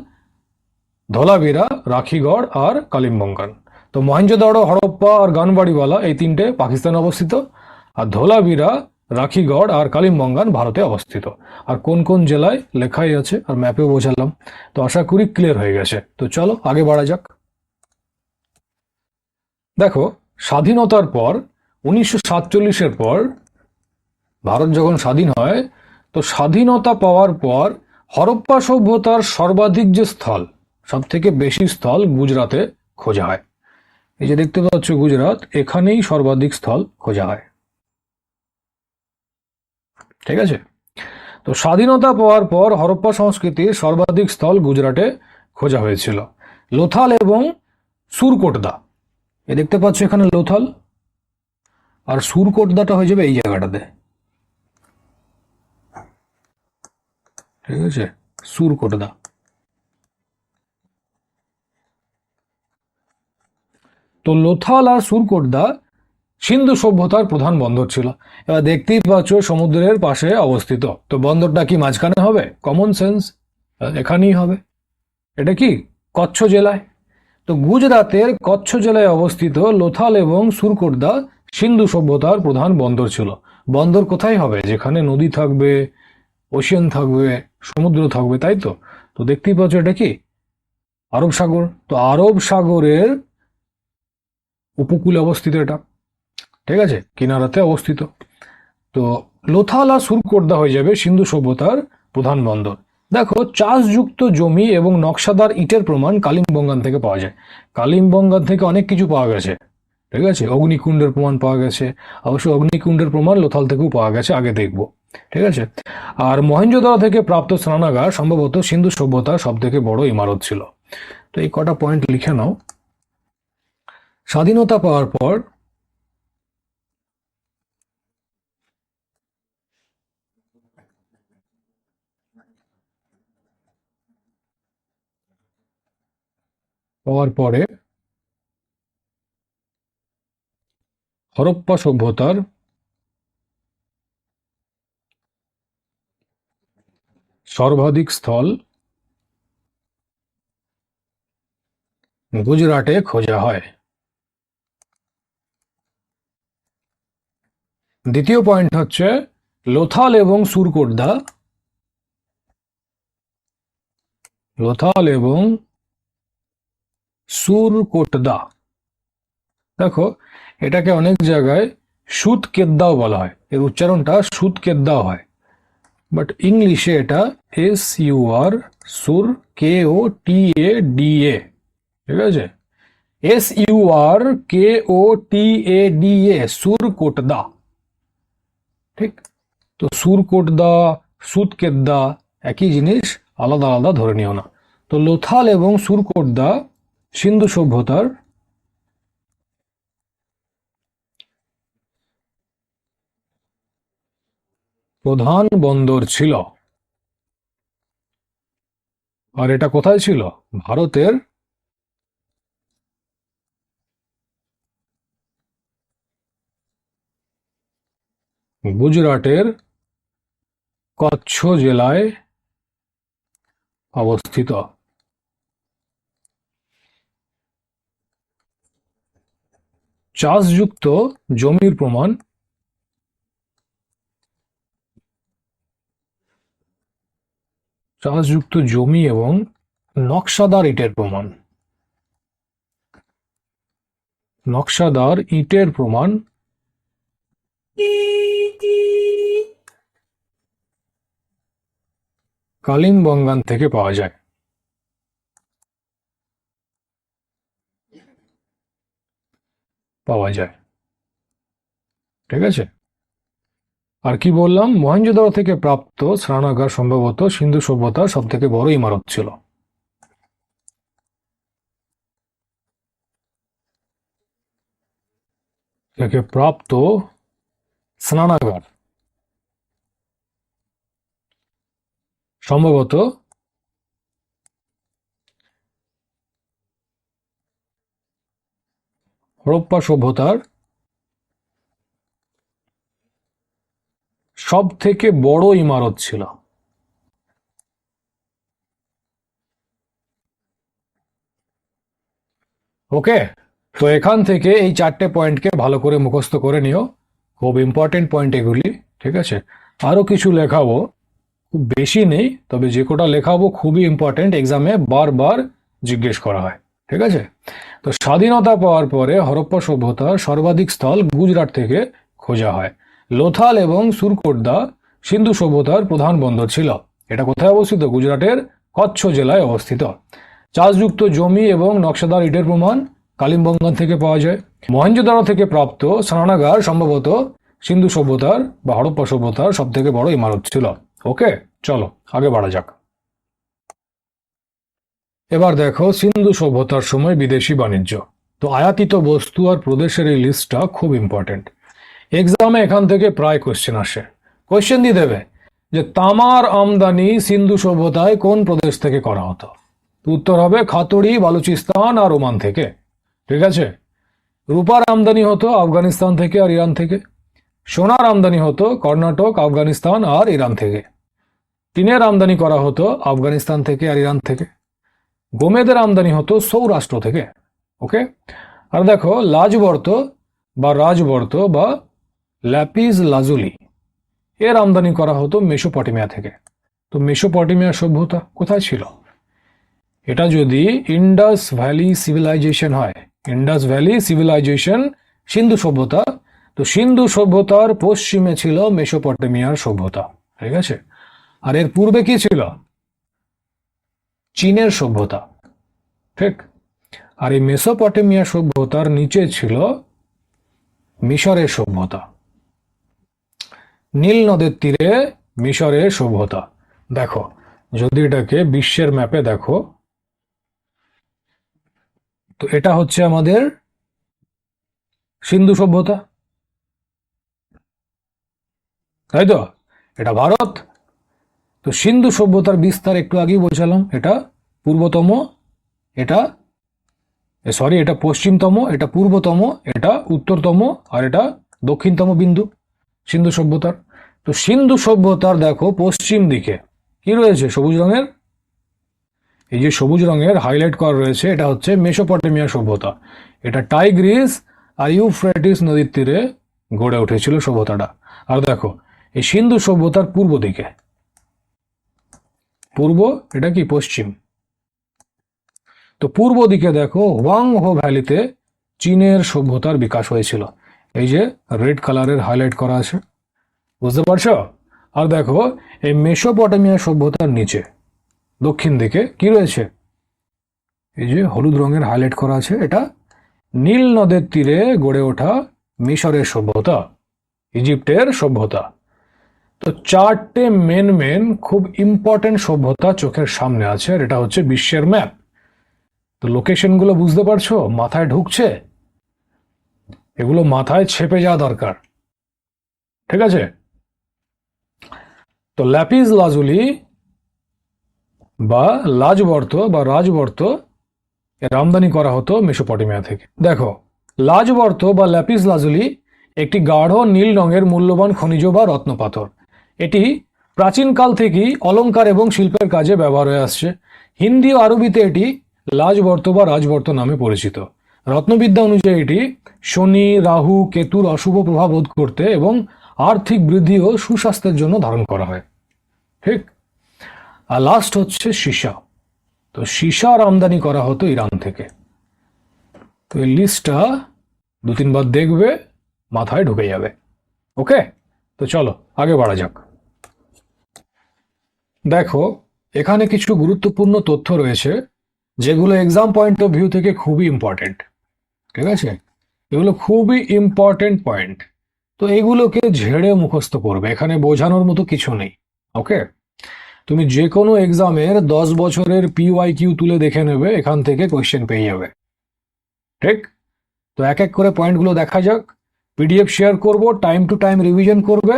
ধোলাভিরা, রাখিগড় আর কালিম্পঙ্গান। তো মহেঞ্জোদারো, হরপ্পা আর গানবাড়িওয়ালা এই তিনটে পাকিস্তানে অবস্থিত, আর ধোলাভিরা, রাখিগড় আর কালিম্পঙ্গান ভারতে অবস্থিত। আর কোন কোন জেলায় লেখাই আছে আর ম্যাপেও বোঝালাম। তো আশা করি ক্লিয়ার হয়ে গেছে। তো চলো আগে বাড়া যাক। দেখো, স্বাধীনতার পর 1947-এর পর ভারত যখন স্বাধীন হয়, তো স্বাধীনতা পাওয়ার পর হরপ্পা সভ্যতার সর্বাধিক যে স্থল, সব থেকে বেশি স্থল গুজরাটে খোঁজা হয়। এই যে দেখতে পাচ্ছ গুজরাট, এখানেই সর্বাধিক স্থল খোঁজা হয়। ঠিক আছে? তো স্বাধীনতা পাওয়ার পর হরপ্পা সংস্কৃতির সর্বাধিক স্থল গুজরাটে খোঁজা হয়েছিল। লোথাল এবং সুরকোটদা, এ দেখতে পাচ্ছ এখানে লোথাল, আর সুরকোটদাটা হয়ে যাবে এই জায়গাটাতে। ঠিক আছে, সুরকোটদা। তো লোথাল আর সুরকোটদা সিন্ধু সভ্যতার প্রধান বন্দর ছিল। এবার দেখতেই পাচ্ছ সমুদ্রের পাশে অবস্থিত, তো বন্দরটা কি মাঝখানে হবে? কমন সেন্স, এখানেই হবে। এটা কি কচ্ছ জেলায়। তো গুজরাতের কচ্ছ জেলায় অবস্থিত লোথাল এবং সুরকোটদা সিন্ধু সভ্যতার প্রধান বন্দর ছিল। বন্দর কোথায় হবে? যেখানে নদী থাকবে, ওশিয়ান থাকবে, সমুদ্র থাকবে, তাই তো। তো দেখতেই পাচ্ছ এটা কি আরব সাগর। তো আরব সাগরের উপকূলে অবস্থিত এটা। ঠিক আছে, কিনারাতে অবস্থিত। তো লোথাল আর সুরকোটদা হয়ে যাবে সিন্ধু সভ্যতার প্রধান বন্দর। দেখো, চাষযুক্ত জমি এবং নকশাদার ইটের প্রমাণ কালিম্পঙ্গান থেকে পাওয়া যায়। কালিম্পঙ্গান থেকে অনেক কিছু পাওয়া গেছে। ঠিক আছে, অগ্নিকুণ্ডের প্রমাণ পাওয়া গেছে। অবশ্য অগ্নিকুণ্ডের প্রমাণ লোথাল থেকেও পাওয়া গেছে, আগে দেখব। ঠিক আছে, আর মহেঞ্জোদারো থেকে প্রাপ্ত স্নানাগার সম্ভবত সিন্ধু সভ্যতার সব থেকে বড় ইমারত ছিল। তো এই কটা পয়েন্ট লিখে নাও। স্বাধীনতা পাওয়ার পর পরে হরপ্পা সভ্যতার সর্বাধিক স্থল গুজরাটে খোঁজা হয়। দ্বিতীয় পয়েন্ট হচ্ছে লোথাল এবং সুরকোটদা, লোথাল এবং সুরকোটদা। দেখো, এটাকে অনেক জায়গায় সুতকেদ্দাও বলা হয়, এর উচ্চারণটা সুতকেদ্দাও হয়, বাট ইংলিশে এটা SUR, সুর, KOTADA। ঠিক আছে, SURKOTADA, সুরকোটদা। ঠিক, তো সুরকোটদা, সুতকেদ্দা একই জিনিস, আলাদা আলাদা ধরে নিও না। তো লোথাল এবং সুরকোটদা সিন্ধু সভ্যতার প্রধান বন্দর ছিল। আর এটা কোথায় ছিল? ভারতের গুজরাটের কচ্ছ জেলায় অবস্থিত। চাষযুক্ত জমির প্রমাণ, চাষযুক্ত জমি এবং নকশাদার ইটের প্রমাণ, নকশাদার ইটের প্রমাণ কালিম্পঙ্গান থেকে পাওয়া যায়। ঠিক আছে, আর কি বললাম? মহেঞ্জোদারো থেকে প্রাপ্ত স্নানাগার সম্ভবত সিন্ধু সভ্যতার সব থেকে বড় ইমারত ছিল। থেকে প্রাপ্ত স্নানাগার সম্ভবত হরপ্পা সভ্যতার সব থেকে বড় ইমারত ছিল? ওকে, তো এখান থেকে এই 4টে পয়েন্টকে ভালো করে মুখস্থ করে নিও, খুব ইম্পর্টেন্ট পয়েন্ট এগুলি। ঠিক আছে, আরো কিছু লেখাবো, খুব বেশি নেই, তবে যে কটা লেখাবো খুবই ইম্পর্টেন্ট, এক্সামে বারবার জিজ্ঞেস করা হয়। ঠিক আছে, তো স্বাধীনতা পাওয়ার পরে হরপ্পা সভ্যতার সর্বাধিক স্থল গুজরাট থেকে খোঁজা হয়। লোথাল এবং সুরকোটদা সিন্ধু সভ্যতার প্রধান বন্দর ছিল। এটা কোথায় অবস্থিত? গুজরাটের কচ্ছ জেলায় অবস্থিত। চাষযুক্ত জমি এবং নকশাদার ইটের প্রমাণ কালিম্পঙ্গন থেকে পাওয়া যায়। মহেঞ্জোদারো থেকে প্রাপ্ত স্নানাগার সম্ভবত সিন্ধু সভ্যতার বা হরপ্পা সভ্যতার সব থেকে বড় ইমারত ছিল। ওকে, চলো আগে বাড়া যাক। এবার দেখো সিন্ধু সভ্যতার সময় বিদেশি বাণিজ্য। তো আয়াতিত বস্তু আর প্রদেশের এই লিস্টটা খুব ইম্পর্টেন্ট। এক্সামে এখান থেকে প্রায় কোশ্চেন আসে। কোশ্চেন দিয়ে দেবে যে তামার আমদানি সিন্ধু সভ্যতায় কোন প্রদেশ থেকে করা হতো? উত্তর হবে খাতুড়ি, বালুচিস্তান আর ওমান থেকে। ঠিক আছে, রূপার আমদানি হতো আফগানিস্তান থেকে আর ইরান থেকে। সোনার আমদানি হতো কর্ণাটক, আফগানিস্তান আর ইরান থেকে। টিনের আমদানি করা হতো আফগানিস্তান থেকে আর ইরান থেকে। গোমেদের আমদানি হতো সৌরাষ্ট্র থেকে। ওকে, আর দেখো লাজবর্ত বা রাজবর্ত বা ল্যাপিস লাজুলি এর আমদানি করা হতো মেসোপটেমিয়া থেকে। তো মেসোপটেমিয়া সভ্যতা কোথায় ছিল? এটা যদি ইন্ডাস ভ্যালি সিভিলাইজেশন হয়, ইন্ডাস ভ্যালি সিভিলাইজেশন সিন্ধু সভ্যতা, তো সিন্ধু সভ্যতার পশ্চিমে ছিল মেসোপটেমিয়ার সভ্যতা। ঠিক আছে, আর এর পূর্বে কি ছিল? চীনের সভ্যতা। ঠিক, আর এই মেসোপটেমিয়া সভ্যতার নিচে ছিল মিশরের সভ্যতা। নীল নদের তীরে মিশরের সভ্যতা। দেখো, যদি এটাকে বিশ্বের ম্যাপে দেখো, তো এটা হচ্ছে আমাদের সিন্ধু সভ্যতা, তাই তো? এটা ভারত। তো সিন্ধু সভ্যতার বিস্তার একটু আগেই বোঝালাম, এটা পূর্বতম, এটা এটা পশ্চিমতম, এটা পূর্বতম, এটা উত্তরতম, আর এটা দক্ষিণতম বিন্দু সিন্ধু সভ্যতার। তো সিন্ধু সভ্যতার দেখো পশ্চিম দিকে কি রয়েছে? সবুজ রঙের, এই যে সবুজ রঙের হাইলাইট করা রয়েছে, এটা হচ্ছে মেসোপটেমিয়া সভ্যতা। এটা টাইগ্রিস আর ইউফ্রেটিস নদীর তীরে গড়ে উঠেছিল সভ্যতাটা। আর দেখো এই সিন্ধু সভ্যতার পূর্ব দিকে, পূর্ব এটা কি পশ্চিম, তো পূর্ব দিকে দেখো হোয়াংহো ভ্যালিতে চীনের সভ্যতার বিকাশ হয়েছিল। এই যে রেড কালারের হাইলাইট করা আছে, বুঝতে পারছো? আর দেখো এই মেসোপটেমিয়া সভ্যতার নিচে দক্ষিণ দিকে কি রয়েছে? এই যে হলুদ রঙের হাইলাইট করা আছে, এটা নীল নদের তীরে গড়ে ওঠা মিশরের সভ্যতা, ইজিপ্টের সভ্যতা। তো 4টে মেন খুব ইম্পর্টেন্ট সভ্যতা চোখের সামনে আছে, আর এটা হচ্ছে বিশ্বের ম্যাপ। তো লোকেশনগুলো বুঝতে পারছো? মাথায় ঢুকছে? এগুলো মাথায় ছেপে যাওয়া দরকার। ঠিক আছে, তো ল্যাপিস লাজুলি বা লাজবর্ত বা রাজবর্ত এর আমদানি করা হতো মেসোপটেমিয়া থেকে। দেখো, লাজবর্ত বা ল্যাপিস লাজুলি একটি গাঢ় নীল রঙের মূল্যবান খনিজ বা রত্নপাথর। এটি প্রাচীনকাল থেকেই অলংকার এবং শিল্পের কাজে ব্যবহার হয়ে আসছে। হিন্দি ও আরবিতে এটি লাজবর্ত বা রাজবর্ত নামে পরিচিত। রত্নবিদ্যা অনুযায়ী এটি শনি, রাহু, কেতুর অশুভ প্রভাব রোধ করতে এবং আর্থিক বৃদ্ধি ও সুস্বাস্থ্যের জন্য ধারণ করা হয়। ঠিক, আর লাস্ট হচ্ছে সীসা। তো সীসার আমদানি করা হতো ইরান থেকে। তো এই লিস্টটা 2-3 বার দেখবে, মাথায় ঢুকে যাবে। ওকে, তো চলো আগে বাড়া যাক। দেখো, এখানে কিছু গুরুত্বপূর্ণ তথ্য রয়েছে যেগুলো এক্সাম পয়েন্ট অফ ভিউ থেকে খুবই ইম্পর্টেন্ট। ঠিক আছে, এগুলো খুবই ইম্পর্টেন্ট পয়েন্ট। তো এগুলোকে ঝেড়ে মুখস্থ করবে, এখানে বোঝানোর মতো কিছু নেই। ওকে, তুমি যে কোনো এক্সামের 10 বছরের PYQ তুলে দেখে নেবে, এখান থেকে কোয়েশ্চেন পেয়ে যাবে। ঠিক, তো এক এক করে পয়েন্টগুলো দেখা যাক। PDF শেয়ার করব, টাইম টু টাইম রিভিশন করবে,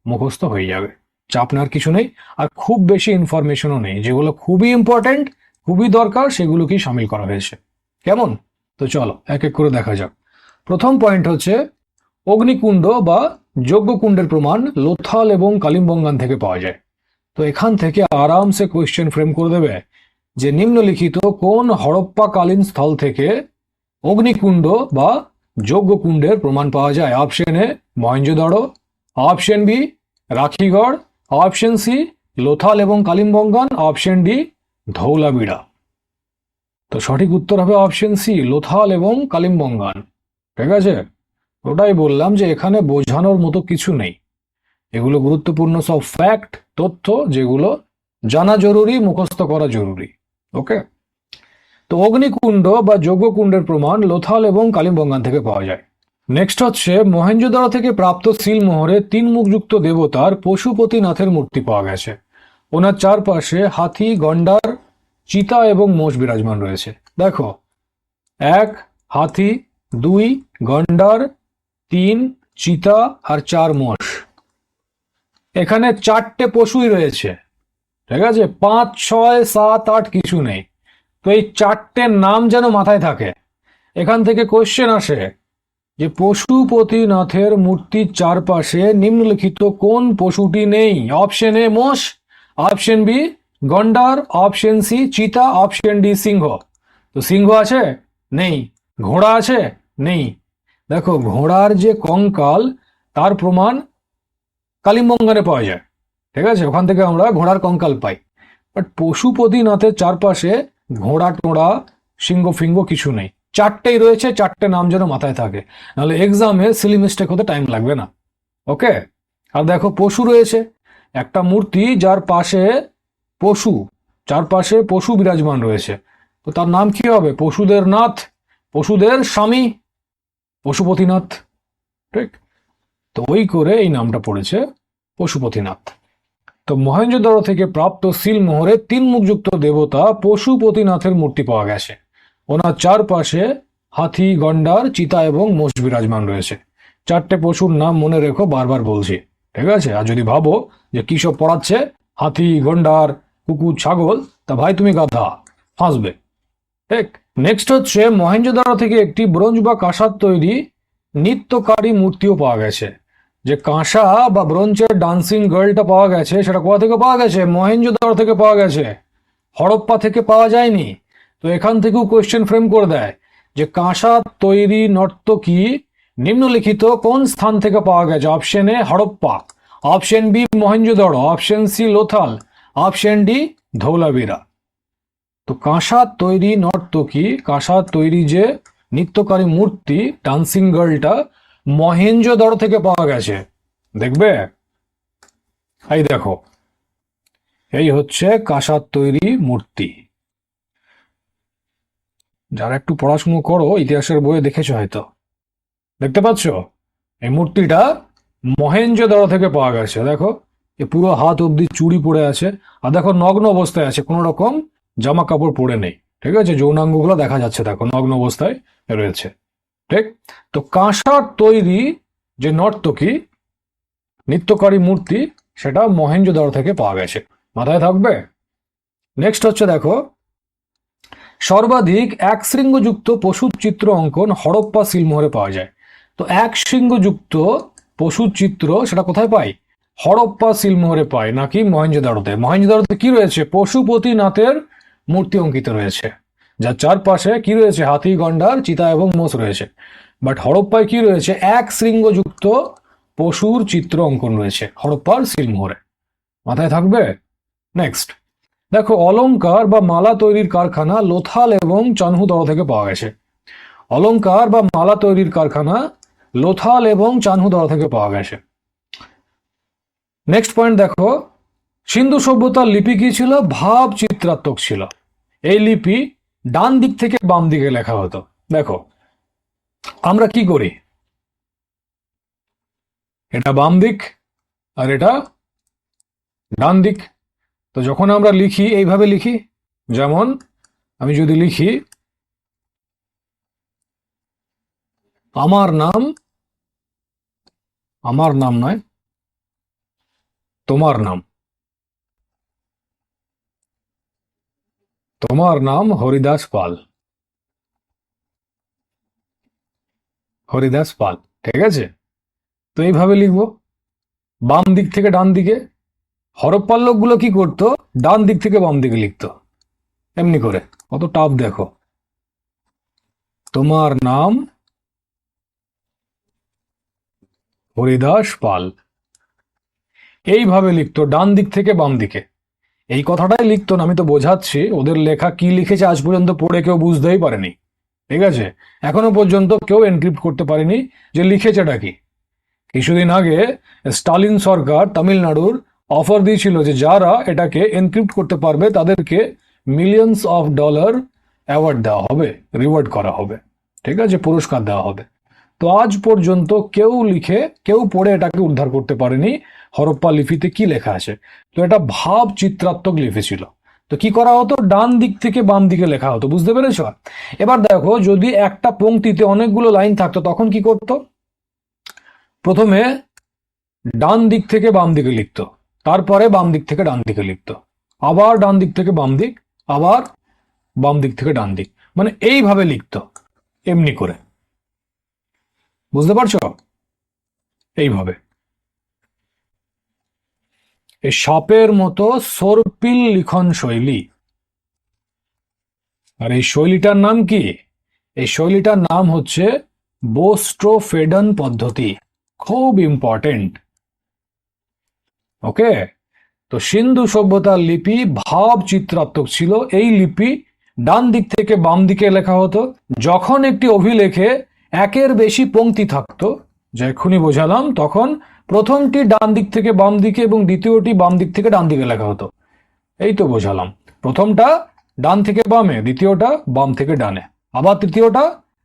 মুখস্থ হয়ে যাবে, চাপ নেওয়ার কিছু নেই। আর খুব বেশি ইনফরমেশনও নেই, যেগুলো খুবই ইম্পর্টেন্ট, খুবই দরকার, সেগুলোকেই সামিল করা হয়েছে। কেমন? তো চলো এক এক করে দেখা যাক। প্রথম পয়েন্ট হচ্ছে অগ্নিকুণ্ড বা যজ্ঞকুণ্ডের প্রমাণ লোথাল এবং কালিম্পঙ্গান থেকে পাওয়া যায়। তো এখান থেকে আরামসে কোয়েশ্চেন ফ্রেম করে দেবে যে নিম্নলিখিত কোন হরপ্পাকালীন স্থল থেকে অগ্নিকুণ্ড বা যজ্ঞকুণ্ডের প্রমাণ পাওয়া যায়? Option A Mohenjodaro, option B Rakhigarhi, option C Lothal এবং কালিম্পঙ্গান, অপশন ডি ধৌলাবিরা। তো সঠিক উত্তর হবে অপশন সি লোথাল এবং কালিম্পঙ্গান। ঠিক আছে, ওটাই বললাম যে এখানে বোঝানোর মতো কিছু নেই, এগুলো গুরুত্বপূর্ণ সব ফ্যাক্ট, তথ্য যেগুলো জানা জরুরি, মুখস্থ করা জরুরি। ওকে, তো অগ্নিকুণ্ড বা যজ্ঞকুণ্ডের প্রমাণ লোথাল এবং কালিম্পঙ্গান থেকে পাওয়া যায়। নেক্সট হচ্ছে মহেঞ্জোদারো থেকে প্রাপ্ত সিলমোহরে 3 মুখযুক্ত দেবতার পশুপতিনাথের মূর্তি পাওয়া গেছে। ওনার চারপাশে হাতি, গন্ডার, চিতা এবং মোষ বিরাজমান রয়েছে। দেখো, 1 হাতি, 2 গন্ডার, 3 চিতা আর 4 মোষ। এখানে 4টে পশুই রয়েছে। ঠিক আছে, 5, 6, 7, 8 কিছু নেই। তো এই 4টের নাম যেন মাথায় থাকে। এখান থেকে কোশ্চেন আসে যে পশুপতিনাথের মূর্তির চারপাশে নিম্নলিখিত কোন পশুটি নেই? অপশন এ মোষ, অপশন বি গন্ডার, অপশন সি চিতা, অপশন ডি সিংহ। তো সিংহ আছে? নেই। ঘোড়া আছে? নেই। দেখো, ঘোড়ার যে কঙ্কাল তার প্রমাণ কালিম্পঙ্গানে পাওয়া যায়। ঠিক আছে, ওখান থেকে আমরা ঘোড়ার কঙ্কাল পাই। বাট পশুপতিনাথের চারপাশে ঘোড়া টোড়া, সিংহ ফিংহ কিছু নেই। 4টেই রয়েছে, 4টে নাম যেন মাথায় থাকে, নাহলে এক্সামে সিলি মিস্টেক হতে টাইম লাগবে না। ওকে, আর দেখো পশু রয়েছে, একটা মূর্তি যার পাশে পশু, চারপাশে পশু বিরাজমান রয়েছে, তো তার নাম কি হবে? পশুদের নাথ, পশুদের স্বামী, পশুপতিনাথ। ঠিক, তো ওই করে এই নামটা পড়েছে পশুপতিনাথ। তো মহেঞ্জোদারো থেকে প্রাপ্ত সিলমোহরে 3 মুখযুক্ত দেবতা পশুপতিনাথের মূর্তি পাওয়া গেছে। ওনার চারপাশে হাতি, গন্ডার, চিতা এবং মোষ বিরাজমান রয়েছে। 4টে পশুর নাম মনে রেখো, বারবার বলছি। ঠিক আছে, আর যদি ভাবো যে কি সব পড়াচ্ছে, হাতি, গন্ডার, কুকুর, ছাগল, তা ভাই তুমি গাধা, ফাঁসবে। ঠিক, নেক্সট হচ্ছে মহেঞ্জোদারো থেকে একটি ব্রোঞ্জ বা কাঁসার তৈরি নিত্যকারী মূর্তিও পাওয়া গেছে। যে কাঁসা বা ব্রোঞ্জের ডান্সিং গার্লটা পাওয়া গেছে, সেটা কোথা থেকে পাওয়া গেছে? মহেঞ্জোদারো থেকে পাওয়া গেছে, হরপ্পা থেকে পাওয়া যায়নি। তো এখান থেকেও কোয়েশ্চেন ফ্রেম করে দেয় যে কাঁসার তৈরি নর্তকী নিম্নলিখিত কোন স্থান থেকে পাওয়া গেছে? Option A Harappa, option B Mohenjodaro, option C Lothal, option D Dholavira. তো কাঁসার তৈরি নর্তকী, কাঁসার তৈরি যে নিত্যকারী মূর্তি ডান্সিং গার্লটা মহেঞ্জোদারো থেকে পাওয়া গেছে। দেখবে, এই দেখো, এই হচ্ছে কাঁসার তৈরি মূর্তি। যারা একটু পড়াশুনো করো, ইতিহাসের বইয়ে দেখেছো হয়তো, দেখতে পাচ্ছ এই মূর্তিটা মহেঞ্জোদারো থেকে পাওয়া গেছে। দেখো, এ পুরো হাত অব্দি চুড়ি পরে আছে, আর দেখো নগ্ন অবস্থায় আছে, কোনো রকম জামা কাপড় পরে নেই। ঠিক আছে, যৌনাঙ্গগুলো দেখা যাচ্ছে, দেখো নগ্ন অবস্থায় রয়েছে। ঠিক, তো কাঁসার তৈরি যে নর্তকী নিত্যকারী মূর্তি, সেটা মহেঞ্জোদারো থেকে পাওয়া গেছে, মাথায় থাকবে। নেক্সট হচ্ছে দেখো, সর্বাধিক এক শৃঙ্গযুক্ত পশুর চিত্র অঙ্কন হরপ্পা সিলমোহরে পাওয়া যায়। তো এক শৃঙ্গযুক্ত পশুর চিত্র সেটা কোথায় পাই? হরপ্পা সিলমোহরে পাই, নাকি মহেঞ্জোদারোতে? মহেঞ্জোদারোতে কি রয়েছে? পশুপতিনাথের মূর্তি অঙ্কিত রয়েছে, যার চারপাশে কি রয়েছে? হাতি, গন্ডার, চিতা এবং মোষ রয়েছে। বাট হরপ্পায় কি রয়েছে? এক শৃঙ্গযুক্ত পশুর চিত্র অঙ্কন রয়েছে হরপ্পার সিলমোহরে, মাথায় থাকবে। নেক্সট দেখো, অলংকার বা মালা তৈরির কারখানা লোথাল এবং চানহুদারো থেকে পাওয়া গেছে। অলংকার বা মালা তৈরির কারখানা লোথাল এবং চানহুদারো থেকে পাওয়া গেছে। নেক্সট পয়েন্ট দেখো, সিন্ধু সভ্যতার লিপি কি ছিল? ভাব চিত্রাত্মক ছিল। এই লিপি ডান দিক থেকে বাম দিকে লেখা হতো। দেখো, আমরা কি করি? এটা বাম দিক আর এটা ডান দিক। তো যখন আমরা লিখি এইভাবে লিখি, যেমন আমি যদি লিখি আমার নাম, আমার নাম নয়, তোমার নাম, তোমার নাম হরিদাস পাল। হরিদাস পাল। ঠিক আছে, তো এইভাবে লিখবো, বাম দিক থেকে ডান দিকে। হরপ্পার লোকগুলো কি করতো, ডান দিক থেকে বাম দিকে লিখতো এমনি করে। কত টাফ দেখো, তোমার নাম হরিদাস পাল, এইভাবে লিখতো ডান দিক থেকে বাম দিকে। এই কথাটাই লিখতো না, আমি তো বোঝাচ্ছি, ওদের লেখা কি লিখেছে আজ পর্যন্ত পড়ে কেউ বুঝতেই পারেনি। ঠিক আছে, এখনো পর্যন্ত কেউ এনক্রিপ্ট করতে পারেনি যে লিখেছেটা কি। কিছুদিন আগে স্টালিন সরকার তামিলনাড়ুর অফার দিয়েছিল যে যারা এটাকে এনক্রিপ্ট করতে পারবে তাদেরকে মিলিয়ন্স অফ ডলার অ্যাওয়ার্ড দেওয়া হবে, রিওয়ার্ড করা হবে। ঠিক আছে, পুরস্কার দেওয়া হবে। তো আজ পর্যন্ত কেউ লিখে, কেউ পড়ে এটাকে উদ্ধার করতে পারেনি হরপ্পা লিপিতে কি লেখা আছে। তো এটা ভাব চিত্রাত্মক লিপি ছিল। তো কি করা হতো, ডান দিক থেকে বাম দিকে লেখা হতো, বুঝতে পেরেছ? এবার দেখো, যদি একটা পংক্তিতে অনেকগুলো লাইন থাকতো তখন কি করতো, প্রথমে ডান দিক থেকে বাম দিকে লিখতো, তারপরে বাম দিক থেকে ডান দিকে লিখতো, আবার ডান দিক থেকে বাম দিক, আবার বাম দিক থেকে ডান দিক, মানে এইভাবে লিখতো এমনি করে। বুঝতে পারছো? এইভাবে এই সাপের মতো সর্পিল লিখন শৈলী। আর এই শৈলীটার নাম কি? এই শৈলীটার নাম হচ্ছে বোস্ট্রোফেডন পদ্ধতি। খুব ইম্পর্টেন্ট। ওকে, তো সিন্ধু সভ্যতার লিপি ভাব চিত্রাত্মক ছিল। এই লিপি ডান দিক থেকে বাম দিকে লেখা হতো। যখন একটি অভিলেখে একের বেশি পংক্তি থাকতো, যা এক্ষুনি বোঝালাম, তখন প্রথমটি ডান দিক থেকে বাম দিকে এবং দ্বিতীয়টি বাম দিক থেকে ডান দিকে লেখা হতো। এই তো বোঝালাম, প্রথমটা ডান থেকে বামে, দ্বিতীয়টা বাম থেকে ডানে, আবার তৃতীয়টা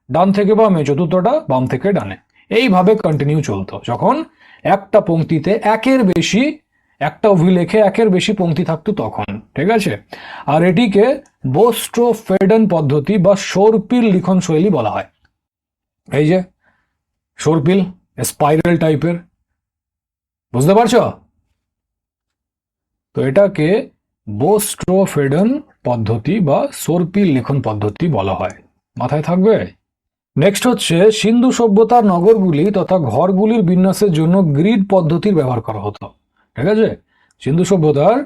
ডান থেকে বামে, চতুর্থটা বাম থেকে ডানে। এইভাবে কন্টিনিউ চলতো যখন একটা পংক্তিতে একের বেশি, একটা অভিলেখে একের বেশি পংক্তি থাকতো তখন। ঠিক আছে, আর এটিকে বোস্ট্রোফেডন পদ্ধতি বা সর্পিল লিখন শৈলী বলা হয়। এই যে সর্পিল, স্পাইরাল টাইপের, বুঝতে পারছো? তো এটাকে বোস্ট্রোফেডন পদ্ধতি বা সর্পিল লিখন পদ্ধতি বলা হয়। মাথায় থাকবে। নেক্সট হচ্ছে, সিন্ধু সভ্যতার নগরগুলি তথা ঘরগুলির বিন্যাসের জন্য গ্রিড পদ্ধতির ব্যবহার করা হতো। ঠিক আছে, সিন্ধু সভ্যতার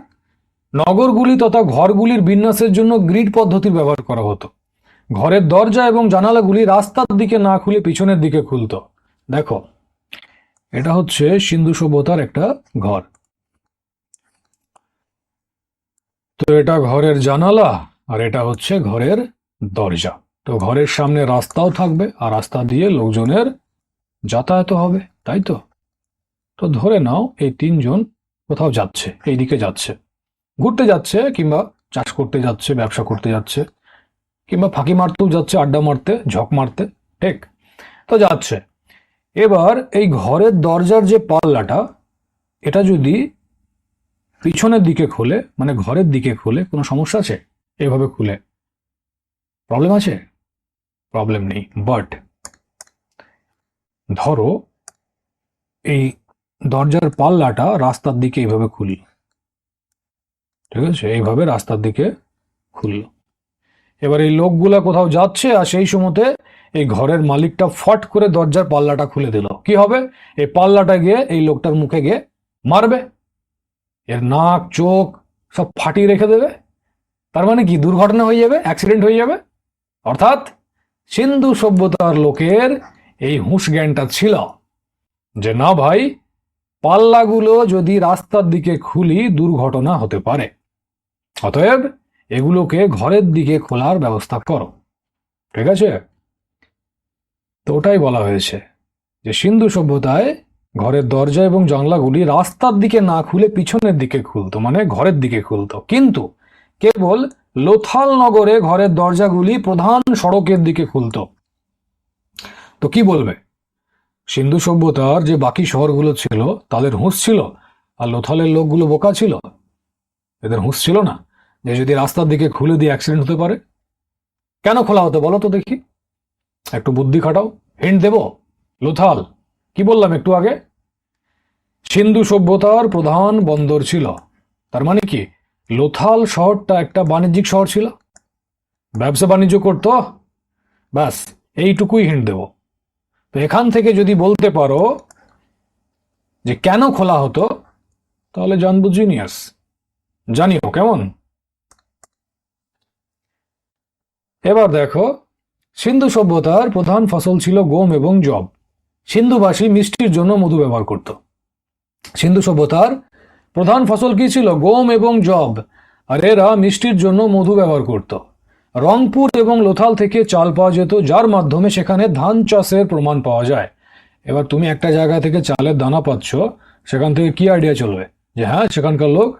নগরগুলি তথা ঘরগুলির বিন্যাসের জন্য গ্রিড পদ্ধতির ব্যবহার করা হতো। ঘরের দরজা এবং জানালাগুলি রাস্তার দিকে না খুলে পিছনের দিকে খুলতো। দেখো, এটা হচ্ছে সিন্ধু সভ্যতার একটা ঘর। তো এটা ঘরের জানালা আর এটা হচ্ছে ঘরের দরজা। তো ঘরের সামনে রাস্তাও থাকবে আর রাস্তা দিয়ে লোকজনের যাতায়াত হবে, তাই তো? তো ধরে নাও এই তিনজন কোথাও যাচ্ছে, এইদিকে যাচ্ছে, ঘুরতে যাচ্ছে, কিংবা চাষ করতে যাচ্ছে, ব্যবসা করতে যাচ্ছে, কিংবা ফাঁকি মারতেও যাচ্ছে, আড্ডা মারতে, ঝক মারতে। ঠিক, তো যাচ্ছে। এবার এই ঘরের দরজার যে পাল্লাটা, এটা যদি পিছনের দিকে খুলে, মানে ঘরের দিকে খুলে, কোনো সমস্যা আছে? এভাবে খুলে প্রবলেম আছে? প্রবলেম নেই। বাট ধরো এই দরজার পাল্লাটা রাস্তার দিকে এইভাবে খুলল, ঠিক আছে, এইভাবে রাস্তার দিকে খুলল। এবার এই লোকগুলা কোথাও যাচ্ছে আর সেই সময়তে এই ঘরের মালিকটা ফট করে দরজার পাল্লাটা খুলে দিল। কি হবে? এই পাল্লাটা গিয়ে এই লোকটার মুখে গিয়ে মারবে, এর নাক চোখ সব ফাটিয়ে রেখে দেবে। তার মানে কি, দুর্ঘটনা হয়ে যাবে, অ্যাক্সিডেন্ট হয়ে যাবে। অর্থাৎ সিন্ধু সভ্যতার লোকের এই হুঁশ জ্ঞানটা ছিল যে না ভাই, পাল্লাগুলো যদি রাস্তার দিকে খুলি দুর্ঘটনা হতে পারে, অতএব এগুলোকে ঘরের দিকে খোলার ব্যবস্থা করো। ঠিক আছে, তো ওটাই বলা হয়েছে যে সিন্ধু সভ্যতায় ঘরের দরজা এবং জানলাগুলি রাস্তার দিকে না খুলে পিছনের দিকে খুলতো, মানে ঘরের দিকে খুলতো। কিন্তু কেবল লোথাল নগরে ঘরের দরজাগুলি প্রধান সড়কের দিকে খুলতো। তো কি বলবে, সিন্ধু সভ্যতার যে বাকি শহরগুলো ছিল তাদের হুঁশ ছিল, আর লোথালের লোকগুলো বোকা ছিল? এদের হুঁশ ছিল না যে যদি রাস্তার দিকে খুলে দিয়ে অ্যাক্সিডেন্ট হতে পারে। কেন খোলা হতো বলো তো দেখি, একটু বুদ্ধি খাটাও, হিন্ট দেব। লোথাল, কি বললাম একটু আগে, সিন্ধু সভ্যতার প্রধান বন্দর ছিল। তার মানে কি, লোথাল শহরটা একটা বাণিজ্যিক শহর ছিল, ব্যবসা বাণিজ্য করতো। ব্যাস এইটুকুই হিন্ট দেব। তো এখান থেকে যদি বলতে পারো যে কেন খোলা হতো, তাহলে জানবো জিনিয়াস। জানিও কেমন। এবার দেখো, সিন্ধু সভ্যতার প্রধান ফসল ছিল গম এবং যব। সিন্ধুবাসী মিষ্টির জন্য মধু ব্যবহার করত। সিন্ধু সভ্যতার প্রধান ফসল কি ছিল? গম এবং যব। আর এরা মিষ্টির জন্য মধু ব্যবহার করত। রংপুর এবং লোথাল থেকে চাল পাওয়া যেত, যার মাধ্যমে সেখানে ধান চাষের প্রমাণ পাওয়া যায়। এবার তুমি একটা জায়গা থেকে চালের দানা পাচ্ছ, সেখান থেকে কি আইডিয়া চলবে যে হ্যাঁ সেখানকার লোক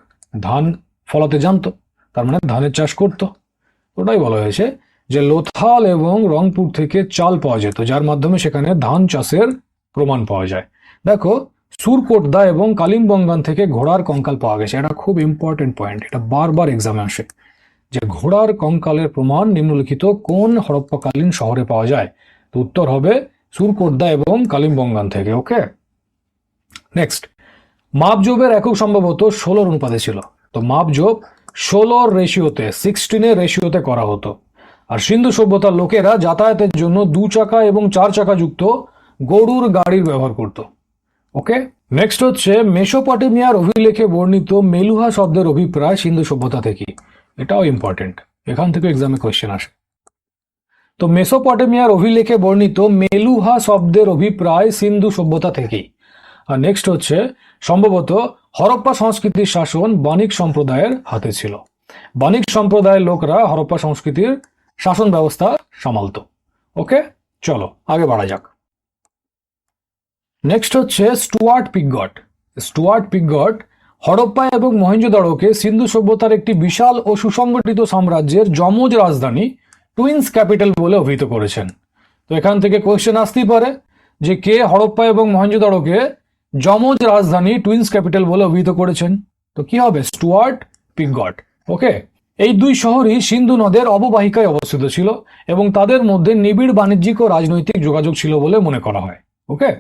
ধান ফলাতে জানতো, তার মানে ধানের চাষ করত। ওটাই বলা হয়েছে যে লোথাল এবং রংপুর থেকে চাল পাওয়া যেত, যার মাধ্যমে সেখানে ধান চাষের প্রমাণ পাওয়া যায়। দেখো, সুরকোটদা এবং কালিম্পঙ্গান থেকে ঘোড়ার কঙ্কাল পাওয়া গেছে। এটা খুব ইম্পর্টেন্ট পয়েন্ট, এটা বারবার এক্সামে আসে যে ঘোড়ার কঙ্কালের প্রমাণ নিম্নলিখিত কোন হরপ্পাকালীন শহরে পাওয়া যায়? তো উত্তর হবে সুরকোটদা এবং কালিম্পঙ্গান থেকে। ওকে, নেক্সট, মাপজোবের একক সম্ভবত 16 অনুপাতে ছিল। তো মাপজোব 16:16 রেশিওতে করা হতো। আর সিন্ধু সভ্যতার লোকেরা যাতায়াতের জন্য 2 চাকা এবং 4 চাকা যুক্ত গরুর গাড়ির ব্যবহার করত। ওকে, নেক্সট হচ্ছে মেসোপটেমিয়ার অভিলেখে বর্ণিত মেলুহা শব্দের অভিপ্রায় সিন্ধু সভ্যতা থেকে। এটাও ইম্পর্টেন্ট, এখান থেকে এক্সামে কোয়েশ্চেন আসে। তো মেসোপটেমিয়ার অভিলেখে বর্ণিত মেলুহা শব্দের অভিপ্রায় সিন্ধু সভ্যতা থেকে। আর নেক্সট হচ্ছে সম্ভবত হরপ্পা সংস্কৃতির শাসন বাণিক সম্প্রদায়ের হাতে ছিল। বাণিক সম্প্রদায়ের লোকরা হরপ্পা সংস্কৃতির শাসন ব্যবস্থা সামালতো। ওকে, চলো আগে বাড়া যাক। নেক্সট হচ্ছে Stuart Piggott. Stuart Piggott Harappa এবং মহেঞ্জোদারোকে সিন্ধু সভ্যতার একটি বিশাল ও সুসংগঠিত সাম্রাজ্যের যমজ রাজধানী, টুইন্স ক্যাপিটাল বলে অভিহিত করেছেন। তো এখান থেকে কোয়েশ্চেন আসতেই পারে যে কে হরপ্পা এবং মহেঞ্জোদারোকে যমজ রাজধানী টুইন্স ক্যাপিটাল বলে অভিহিত করেছেন? তো কি হবে? Stewart Piggott. ওকে, এই দুই শহরই সিন্ধু নদের অববাহিকায় অবস্থিত ছিল এবং তাদের মধ্যে নিবিড় বাণিজ্যিক ও রাজনৈতিক যোগাযোগ ছিল বলে মনে করা হয়। ওকে,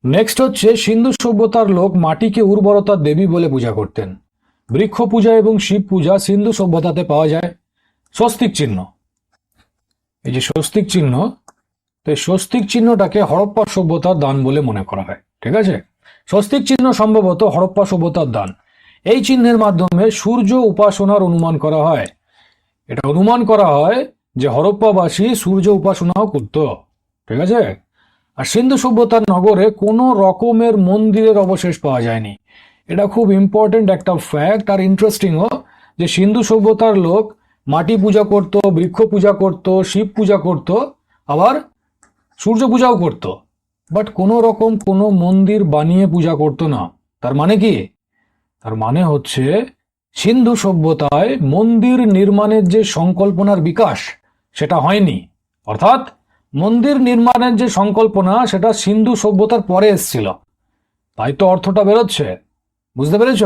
নেক্সট হচ্ছে সিন্ধু সভ্যতার লোক মাটিকে উর্বরতার দেবী বলে পূজা করতেন। বৃক্ষ পূজা এবং শিব পূজা সিন্ধু সভ্যতাতে পাওয়া যায়। স্বস্তিক চিহ্ন, এই যে স্বস্তিক চিহ্ন, তো এই স্বস্তিক চিহ্নটাকে হরপ্পা সভ্যতার দান বলে মনে করা হয়। ঠিক আছে, স্বস্তিক চিহ্ন সম্ভবত হরপ্পা সভ্যতার দান। এই চিহ্নের মাধ্যমে সূর্য উপাসনার অনুমান করা হয়। এটা অনুমান করা হয় যে হরপ্পাবাসী সূর্য উপাসনাও করত। ঠিক আছে, আর সিন্ধু সভ্যতার নগরে কোনো রকমের মন্দিরের অবশেষ পাওয়া যায়নি। এটা খুব ইম্পর্টেন্ট একটা ফ্যাক্ট আর ইন্টারেস্টিংও, যে সিন্ধু সভ্যতার লোক মাটি পূজা করত, বৃক্ষ পূজা করত, শিব পূজা করত, আবার সূর্য পূজাও করত, বাট কোনো রকম কোনো মন্দির বানিয়ে পূজা করত না। তার মানে কি? তার মানে হচ্ছে সিন্ধু সভ্যতায় মন্দির নির্মাণের যে সংকল্পনার বিকাশ সেটা হয়নি। অর্থাৎ মন্দির নির্মাণের যে সংকল্পনা সেটা সিন্ধু সভ্যতার পরে এসেছিল। তাই তো অর্থটা বেরোচ্ছে। বুঝতে পেরেছ?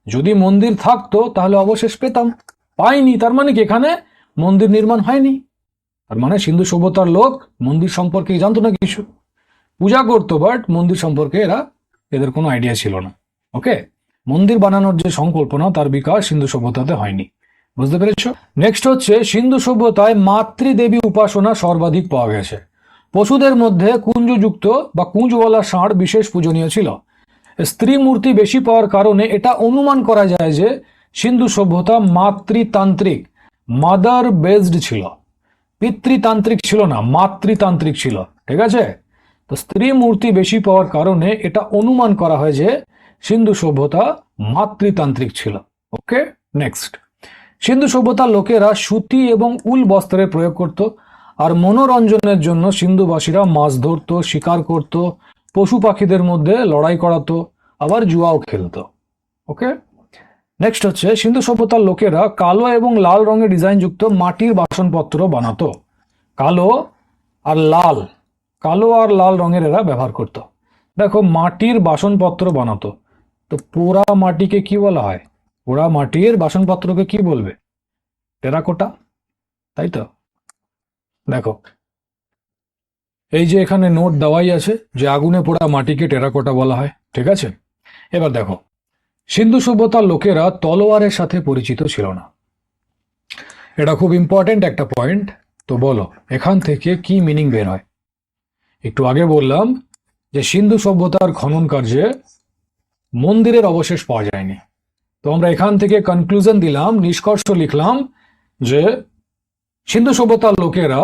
যদি মন্দির থাকতো তাহলে অবশেষ পেতাম, পাইনি, তার মানে কি এখানে মন্দির নির্মাণ হয়নি। তার মানে সিন্ধু সভ্যতার লোক মন্দির সম্পর্কে জানতো না কিছু, পূজা করতো, বাট মন্দির সম্পর্কে এদের কোনো আইডিয়া ছিল না। ওকে, মন্দির বানানোর যে সংকল্পনা তার বিকাশ সিন্ধু সভ্যতাতে হয়নি। বুঝতে পেরেছ? নেক্সট হচ্ছে সিন্ধু সভ্যতায় মাতৃদেবী উপাসনা সর্বাধিক পাওয়া গেছে। পশুদের মধ্যে কুঞ্জযুক্ত বা কুঞ্জওয়ালা ষাঁড় বিশেষ পূজনীয় ছিল। স্ত্রী মূর্তি বেশি পাওয়ার কারণে এটা অনুমান করা যায় যে সিন্ধু সভ্যতা মাতৃতান্ত্রিক, মাদার বেসড ছিল। পিতৃতান্ত্রিক ছিল না, মাতৃতান্ত্রিক ছিল। ঠিক আছে, তো স্ত্রী মূর্তি বেশি পাওয়ার কারণে এটা অনুমান করা হয় যে সিন্ধু সভ্যতা মাতৃতান্ত্রিক ছিল। ওকে, নেক্সট, সিন্ধু সভ্যতার লোকেরা সুতি এবং উল বস্ত্রের প্রয়োগ করত। আর মনোরঞ্জনের জন্য সিন্ধুবাসীরা মাছ ধরত, শিকার করত, পশু পাখিদের মধ্যে লড়াই করাতো, আবার জুয়াও খেলতো। ওকে, নেক্সট হচ্ছে সিন্ধু সভ্যতার লোকেরা কালো এবং লাল রঙের ডিজাইনযুক্ত মাটির বাসনপত্র বানাতো। কালো আর লাল রঙের এরা ব্যবহার করত। দেখো, মাটির বাসনপত্র বানাতো, তো পোড়া মাটিকে কি বলা হয়? পোড়া মাটির বাসনপত্রকে কি বলবে? টেরাকোটা, তাই তো? দেখো, এই যে এখানে নোট দেওয়াই আছে যে আগুনে পোড়া মাটিকে টেরাকোটা বলা হয়। ঠিক আছে, এবার দেখো, সিন্ধু সভ্যতার লোকেরা তলোয়ারের সাথে পরিচিত ছিল না। এটা খুব ইম্পর্টেন্ট একটা পয়েন্ট। তো বলো, এখান থেকে কি মিনিং বের হয়? একটু আগে বললাম যে সিন্ধু সভ্যতার খনন কার্যে মন্দিরের অবশেষ পাওয়া যায়নি। তো আমরা এখান থেকে কনক্লুশন দিলাম, নিষ্কর্ষ লিখলাম যে সিন্ধু সভ্যতার লোকেরা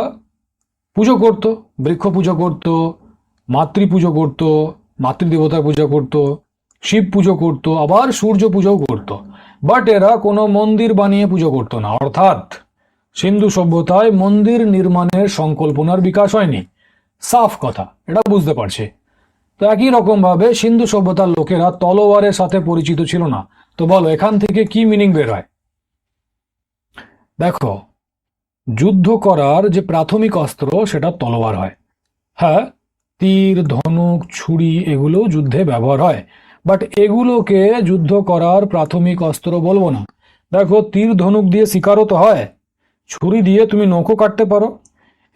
পুজো করত, বৃক্ষ পুজো করত, মাতৃ পুজো করত, মাতৃদেবতার পূজা করত, শিব পুজো করত, আবার সূর্য পুজোও করত। বাট এরা কোনো মন্দির বানিয়ে পুজো করত না। অর্থাৎ সিন্ধু সভ্যতায় মন্দির নির্মাণের সংকল্পনার বিকাশ হয়নি। সাফ কথা, এটা বুঝতে পারছি। তো একই রকম ভাবে সিন্ধু সভ্যতার লোকেরা তলোয়ারের সাথে পরিচিত ছিল না। তো বলো এখান থেকে কি মিনিং বের হয়? দেখো, যুদ্ধ করার যে প্রাথমিক অস্ত্র সেটা তলোয়ার হয়। হ্যাঁ, তীর, ধনুক, ছুরি এগুলো যুদ্ধে ব্যবহার হয়, বাট এগুলোকে যুদ্ধ করার প্রাথমিক অস্ত্র বলবো না। দেখো, তীর ধনুক দিয়ে শিকারও তো হয়, ছুরি দিয়ে তুমি নখও কাটতে পারো।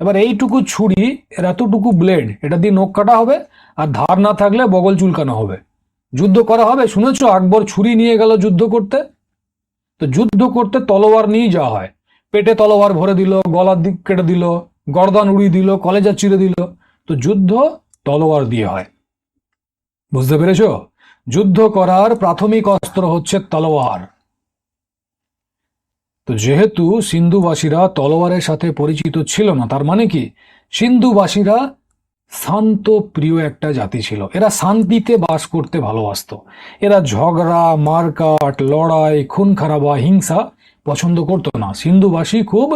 এবার এইটুকু ছুরি, এর এতটুকু ব্লেড, এটা দিয়ে নখ কাটা হবে, আর ধার না থাকলে বগল চুলকানো হবে। যুদ্ধ করা হবে। শুনেছো আকবর ছুরি নিয়ে গেল যুদ্ধ করতে? তো যুদ্ধ করতে তলোয়ার নিয়ে যাওয়া হয়। পেটে তলোয়ার ভরে দিল, গলার দিক কেটে দিল, গর্দান উড়িয়ে দিল, কলেজা চিরে দিল। তো যুদ্ধ তলোয়ার দিয়ে হয়। বুঝতে পেরেছো? যুদ্ধ করার প্রাথমিক অস্ত্র হচ্ছে তলোয়ার। তো যেহেতু সিন্ধুবাসীরা তলোয়ারের সাথে পরিচিত ছিল না, তার মানে কি সিন্ধুবাসীরা শান্ত প্রিয় একটা জাতি ছিল। এরা শান্তিতে বাস করতে ভালোবাসতো। এরা ঝগড়া, মারকাট, লড়াই, খুন খারাপা, হিংসা পছন্দ করতো না। সিন্ধুবাসী খুব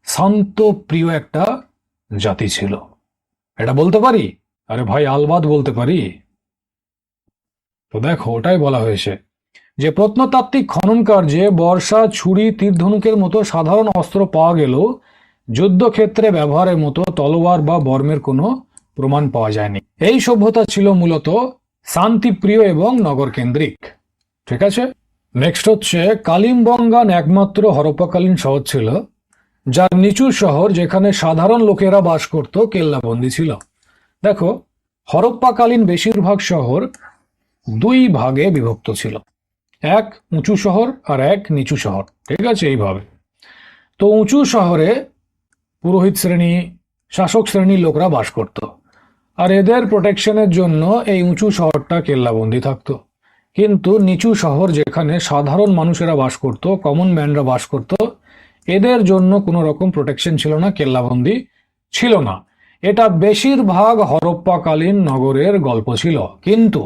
শান্ত প্রিয় একটা জাতি ছিল। এটা বলতে পারি? আরে ভাই, আলবাদ বলতে পারি। তো দেখো, ওটাই বলা হয়েছে যে প্রত্নতাত্ত্বিক খনন কার্যে বর্ষা, ছুরি, তীর ধনুকের মতো সাধারণ অস্ত্র পাওয়া গেলেও যুদ্ধক্ষেত্রে ব্যবহারের মতো তলোয়ার বা বর্মের কোনো প্রমাণ পাওয়া যায়নি। এই সভ্যতা ছিল মূলত শান্তিপ্রিয় এবং নগরকেন্দ্রিক। ঠিক আছে। নেক্সট হচ্ছে কালিমবঙ্গান একমাত্র হরপ্পাকালীন শহর ছিল যার নিচু শহর, যেখানে সাধারণ লোকেরা বাস করত, কেল্লাবন্দি ছিল। দেখো, হরপ্পাকালীন বেশিরভাগ শহর দুই ভাগে বিভক্ত ছিল, এক উঁচু শহর আর এক নিচু শহর। ঠিক আছে, এইভাবে। তো উঁচু শহরে পুরোহিত শ্রেণী, শাসক শ্রেণীর লোকরা বাস করত, আর এদের প্রোটেকশনের জন্য এই উঁচু শহরটা কেল্লাবন্দি থাকতো। কিন্তু নিচু শহর, যেখানে সাধারণ মানুষেরা বাস করত, কমন ম্যানরা বাস করত, এদের জন্য কোনো রকম প্রোটেকশন ছিল না, কেল্লাবন্দি ছিল না। এটা বেশিরভাগ হরপ্পাকালীন নগরের গল্প ছিল। কিন্তু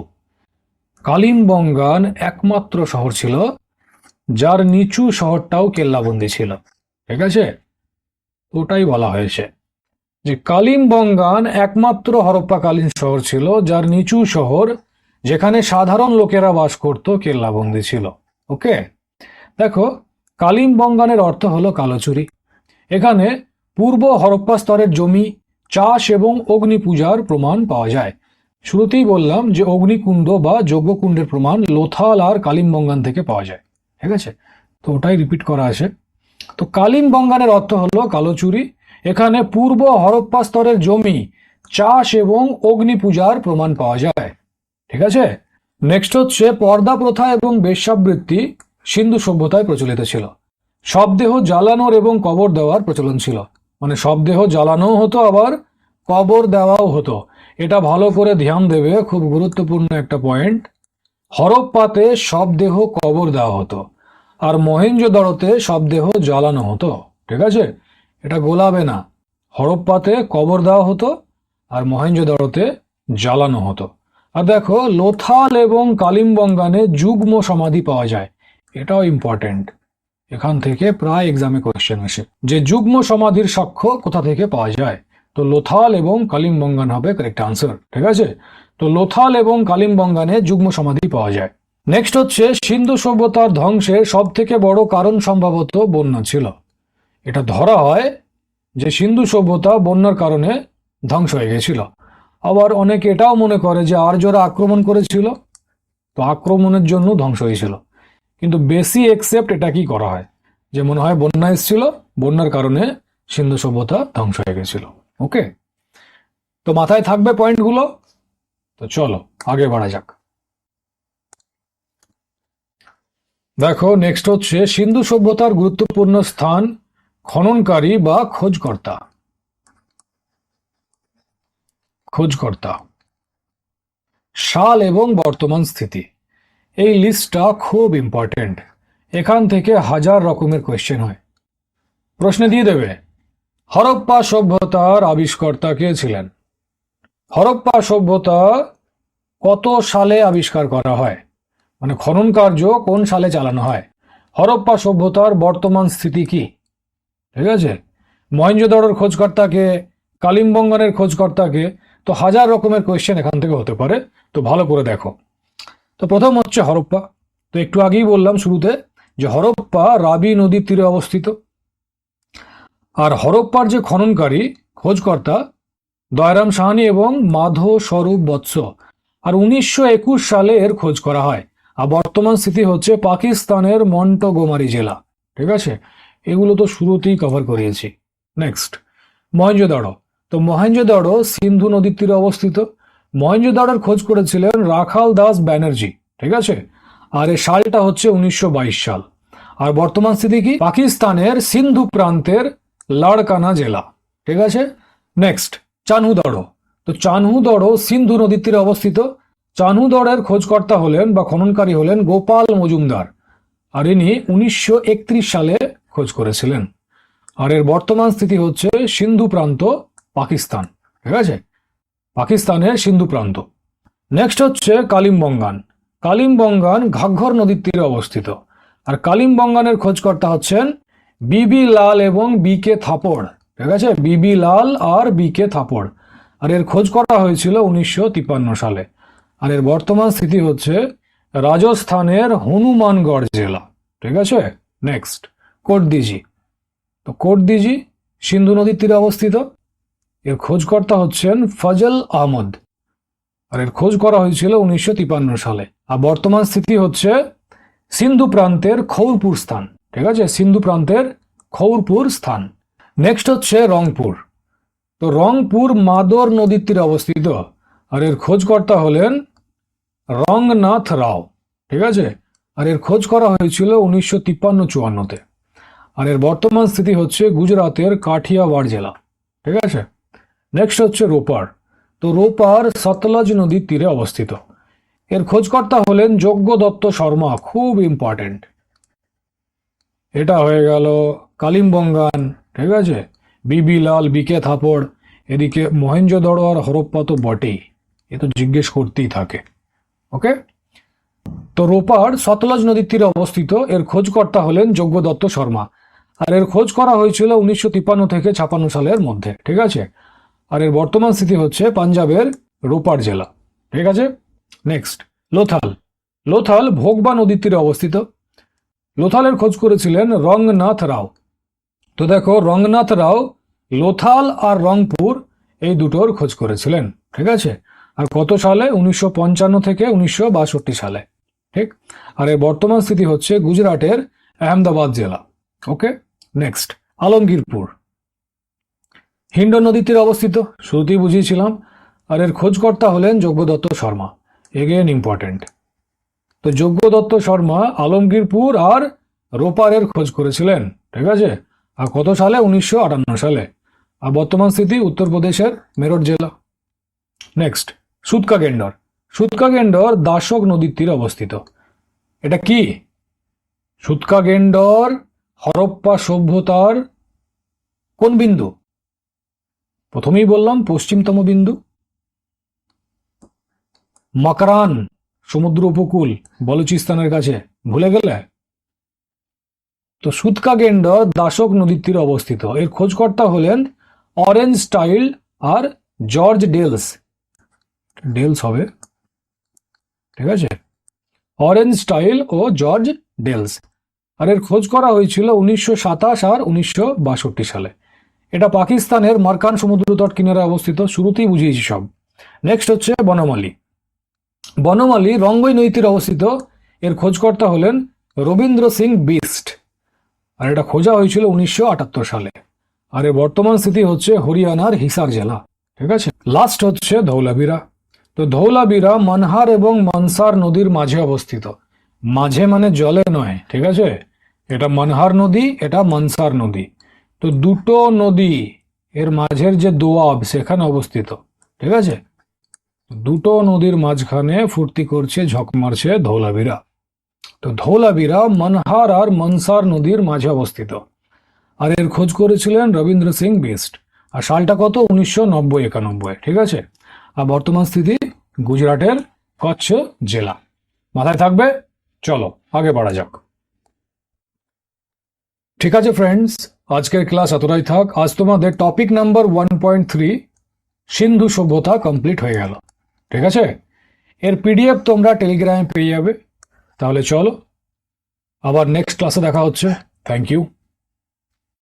কালিমবঙ্গান একমাত্র শহর ছিল যার নিচু শহরটাও কেল্লাবন্দি ছিল। ঠিক আছে, ওটাই বলা হয়েছে যে কালিমবঙ্গান একমাত্র হরপ্পাকালীন শহর ছিল যার নিচু শহর, যেখানে সাধারণ লোকেরা বাস করত, কেল্লাবন্দি ছিল। ওকে, দেখো, কালিমবঙ্গানের অর্থ হলো কালোচুরি। এখানে পূর্ব হরপ্পা স্তরের জমি, চাষ এবং অগ্নি পূজার প্রমাণ পাওয়া যায়। শুরুতেই বললাম যে অগ্নিকুণ্ড বা যজ্ঞকুণ্ডের প্রমাণ লোথাল আর কালিমবঙ্গান থেকে পাওয়া যায়। ঠিক আছে, তো ওটাই রিপিট করা আছে। তো কালিমবঙ্গানের অর্থ হলো কালোচুরি। এখানে পূর্ব হরপ্পা স্তরের জমি, চাষ এবং অগ্নি পূজার প্রমাণ পাওয়া যায়। ঠিক আছে। নেক্সট হচ্ছে পর্দা প্রথা এবং বেশ্যাবৃত্তি সিন্ধু সভ্যতায় প্রচলিত ছিল। শবদেহ জ্বালানোর এবং কবর দেওয়ার প্রচলন ছিল। মানে শবদেহ জ্বালানোও হতো, আবার কবর দেওয়াও হতো। এটা ভালো করে ধ্যান দেবে, খুব গুরুত্বপূর্ণ একটা পয়েন্ট। হরপ্পাতে শবদেহ কবর দেওয়া হতো, আর মহেঞ্জোদারোতে শবদেহ জ্বালানো হতো। ঠিক আছে, এটা গোলাবে না। হরপ্পাতে কবর দেওয়া হতো আর মহেঞ্জোদারোতে জ্বালানো হতো। আর দেখো, লোথাল এবং কালিমবঙ্গানে যুগ্ম সমাধি পাওয়া যায়। এটাও ইম্পর্টেন্ট, এখান থেকে প্রায় এক্সামে কোয়েশ্চেন আসে যে যুগ্ম সমাধির সাক্ষ্য কোথা থেকে পাওয়া যায়। তো লোথাল এবং কালিমবঙ্গান হবে কারেক্ট আনসার। ঠিক আছে, তো লোথাল এবং কালিমবঙ্গানে যুগ্ম সমাধি পাওয়া যায়। নেক্সট হচ্ছে সিন্ধু সভ্যতার ধ্বংসের সব থেকে বড় কারণ সম্ভবত বন্যা ছিল। এটা ধরা হয় যে সিন্ধু সভ্যতা বন্যার কারণে ধ্বংস হয়ে গেছিল। আবার অনেকে এটাও মনে করে যে আর্যরা আক্রমণ করেছিল, তো আক্রমণের জন্য ধ্বংস হয়েছিল। কিন্তু বেশি একসেপ্ট এটা কি করা হয় যে মনে হয় বন্যা এসেছিল, বন্যার কারণে সিন্ধু সভ্যতা ধ্বংস হয়ে গেছিল। ওকে, তো মাথায় থাকবে পয়েন্টগুলো। তো চলো আগে বাড়া যাক। দেখো, নেক্সট হচ্ছে সিন্ধু সভ্যতার গুরুত্বপূর্ণ স্থান, খননকারী বা খোঁজকর্তা। খোঁজকর্তা, সাল এবং বর্তমান স্থিতি। এই লিস্টটা খুব ইম্পর্টেন্ট, এখান থেকে হাজার রকমের কোয়েশ্চেন হয়। প্রশ্নে দিয়ে দেবে হরপ্পা সভ্যতার আবিষ্কর্তা কে ছিলেন? হরপ্পা সভ্যতা কত সালে আবিষ্কার করা হয়, মানে খনন কার্য কোন সালে চালানো হয়? হরপ্পা সভ্যতার বর্তমান স্থিতি কি? ঠিক আছে, মহেঞ্জোদারোর খোঁজকর্তাকে, কালিম্পঙ্গনের খোঁজকর্তাকে। তো হাজার রকমের কোয়েশ্চেন এখান থেকে হতে পারে, তো ভালো করে দেখো। তো প্রথম হচ্ছে হরপ্পা। তো একটু আগেই বললাম শুরুতে যে হরপ্পা রাবি নদীর তীরে অবস্থিত। আর হরপ্পার যে খননকারী খোঁজকর্তা দয়রাম সাহানি এবং মাধো স্বরূপ বৎস। আর 1921 সালে এর খোঁজ করা হয়। আর বর্তমান স্থিতি হচ্ছে পাকিস্তানের মন্টগোমারি জেলা। ঠিক আছে, এগুলো তো শুরুতেই কভার করিয়েছি। নেক্সট, মহেঞ্জোদারো। তো মহেঞ্জোদারো সিন্ধু নদীর তীরে অবস্থিত। মহেঞ্জোদারোর খোঁজ করেছিলেন রাখাল দাস ব্যানার্জি। ঠিক আছে, আর এর সালটা হচ্ছে 1922 সাল। আর বর্তমান স্থিতি কি? পাকিস্তানের সিন্ধু প্রান্তের লাড়কানা জেলা। ঠিক আছে, নেক্সট, চানহুদারো। তো চানহুদারো সিন্ধু নদীর তীরে অবস্থিত। চানহুদারোর খোঁজকর্তা হলেন বা খননকারী হলেন গোপাল মজুমদার। আর ইনি 1931 সালে খোঁজ করেছিলেন। আর এর বর্তমান স্থিতি হচ্ছে সিন্ধু প্রান্ত, পাকিস্তান। ঠিক আছে, পাকিস্তানের সিন্ধু প্রান্ত। নেক্সট হচ্ছে কালিম্পঙ্গান। কালিম্পঙ্গান ঘাঘর নদীর তীরে অবস্থিত। আর কালিম্পঙ্গানের খোঁজকর্তা হচ্ছেন বিবি লাল এবং বি কে থাপড়। ঠিক আছে, বিবি লাল আর বি কে থাপড়। আর এর খোঁজ করা হয়েছিল 1953 সালে। আর এর বর্তমান স্থিতি হচ্ছে রাজস্থানের হনুমানগড় জেলা। ঠিক আছে, নেক্সট, কোটদিজি। তো কোটদিজি সিন্ধু নদীর তীরে অবস্থিত। এর খোঁজকর্তা হচ্ছেন ফজল আহমদ। আর এর খোঁজ করা হয়েছিল 1953 সালে। আর বর্তমান স্থিতি হচ্ছে সিন্ধু প্রান্তের খৌরপুর স্থান। ঠিক আছে, সিন্ধু প্রান্তের খৌরপুর স্থান। নেক্সট হচ্ছে রংপুর। তো রংপুর মাদর নদীর তীরে অবস্থিত। আর এর খোঁজকর্তা হলেন রঙ্গনাথ রাও। ঠিক আছে, আর এর খোঁজ করা হয়েছিল 1953-54-তে। আর এর বর্তমান স্থিতি হচ্ছে গুজরাটের কাঠিয়াওয়াড় জেলা। ঠিক আছে, নেক্সট হচ্ছে রোপার। তো রোপার সতলজ নদীর তীরে অবস্থিত। এর খোঁজকর্তা হলেন যজ্ঞ দত্ত শর্মা। খুব ইম্পর্টেন্ট। এটা হয়ে গেল কালিম্পঙ্গান। ঠিক আছে, বিবি লাল, বি কে থাপড়। এদিকে মহেঞ্জোদারো আর হরপ্পা তো বটেই, এ তো জিজ্ঞেস করতেই থাকে। ওকে, তো রোপার সতলজ নদীর তীরে অবস্থিত। এর খোঁজকর্তা হলেন যজ্ঞ দত্ত শর্মা। আর এর খোঁজ করা হয়েছিল 1953 থেকে 56 সালের মধ্যে। ঠিক আছে, আর এর বর্তমান স্থিতি হচ্ছে পাঞ্জাবের রোপার জেলা। ঠিক আছে, নেক্সট, লোথাল। লোথাল ভোগবা নদীর তীরে অবস্থিত। লোথালের খোঁজ করেছিলেন রঙ্গনাথ রাও। তো দেখো, রঙ্গনাথ রাও লোথাল আর রংপুর এই দুটোর খোঁজ করেছিলেন। ঠিক আছে, আর কত সালে? 1955 থেকে 1962 সালে। ঠিক, আর এর বর্তমান স্থিতি হচ্ছে গুজরাটের আহমেদাবাদ জেলা। ওকে, নেক্সট, আলমগীরপুর হিন্ড নদীর তীরে অবস্থিত। শুরুতেই বুঝিয়েছিলাম। আর এর খোঁজকর্তা হলেন যজ্ঞ দত্ত শর্মা। Again important. তো যজ্ঞ দত্ত শর্মা আলমগীরপুর আর রোপারের খোঁজ করেছিলেন। ঠিক আছে, আর কত সালে? 1958 সালে। আর বর্তমান স্থিতি উত্তরপ্রদেশের মেরঠ জেলা। নেক্সট, সুতকা গেন্ডর। সুতকা গেন্ডর দাসক নদীর তীরে অবস্থিত। এটা কি? সুতকা গেন্ডর হরপ্পা সভ্যতার কোন বিন্দু? প্রথমেই বললাম পশ্চিমতম বিন্দু। মাকরান সমুদ্র উপকূল বলুচিস্তানের কাছে, ভুলে গেলে? তো সুতকা গেন্ডর দাসক নদীর তীরে অবস্থিত। এর খোঁজকর্তা হলেন অরেঞ্জ স্টাইল আর জর্জ ডেলস। ডেলস হবে। ঠিক আছে, অরেঞ্জ স্টাইল ও জর্জ ডেলস। আর এর খোঁজ করা হয়েছিল 1927 আর 1962 সালে। এটা পাকিস্তানের মারকান সমুদ্র তট কিনারে অবস্থিত। শুরুতেই বুঝিয়েছি সব। নেক্সট হচ্ছে বনমালী। বনমালী রঙ্গই নদীর তীরে অবস্থিত। এর খোঁজকর্তা হলেন রবীন্দ্র সিং বিস্ট। আর এটা খোঁজা হয়েছিল 1978 সালে। আর এর বর্তমান স্থিতি হচ্ছে হরিয়ানার হিসার জেলা। ঠিক আছে, লাস্ট হচ্ছে ধৌলাবীরা। তো ধৌলাবীরা মানহার এবং মানসার নদীর মাঝে অবস্থিত। মাঝে মানে জলে নয়। ঠিক আছে, এটা মানহার নদী, এটা মানসার নদী। তো দুটো নদী এর মাঝের যে দোয়াব সেখানে অবস্থিত। ঠিক আছে? দুটো নদীর মাঝখানে ফুর্তি করছে, ঝক মারছে ধৌলাভিরা। তো ধৌলাভিরা মনহার আর মনসার নদীর মাঝে অবস্থিত, আর এর খোঁজ করেছিলেন রবীন্দ্র সিং বিস্ট। আর সালটা কত? 1990-91। ঠিক আছে? আর বর্তমান স্থিতি গুজরাটের কচ্ছ জেলা। মাথায় থাকবে? চলো আগে বাড়া যাক। ঠিক আছে ফ্রেন্ডস, আজকের ক্লাস এতটাই থাক। আজ তোমাদের টপিক নাম্বার 1.3 সিন্ধু সভ্যতা কমপ্লিট হয়ে গেল। ঠিক আছে? এর পিডিএফ তোমরা টেলিগ্রামে পেয়ে যাবে। তাহলে চলো, আবার নেক্সট ক্লাসে দেখা হচ্ছে। Thank you.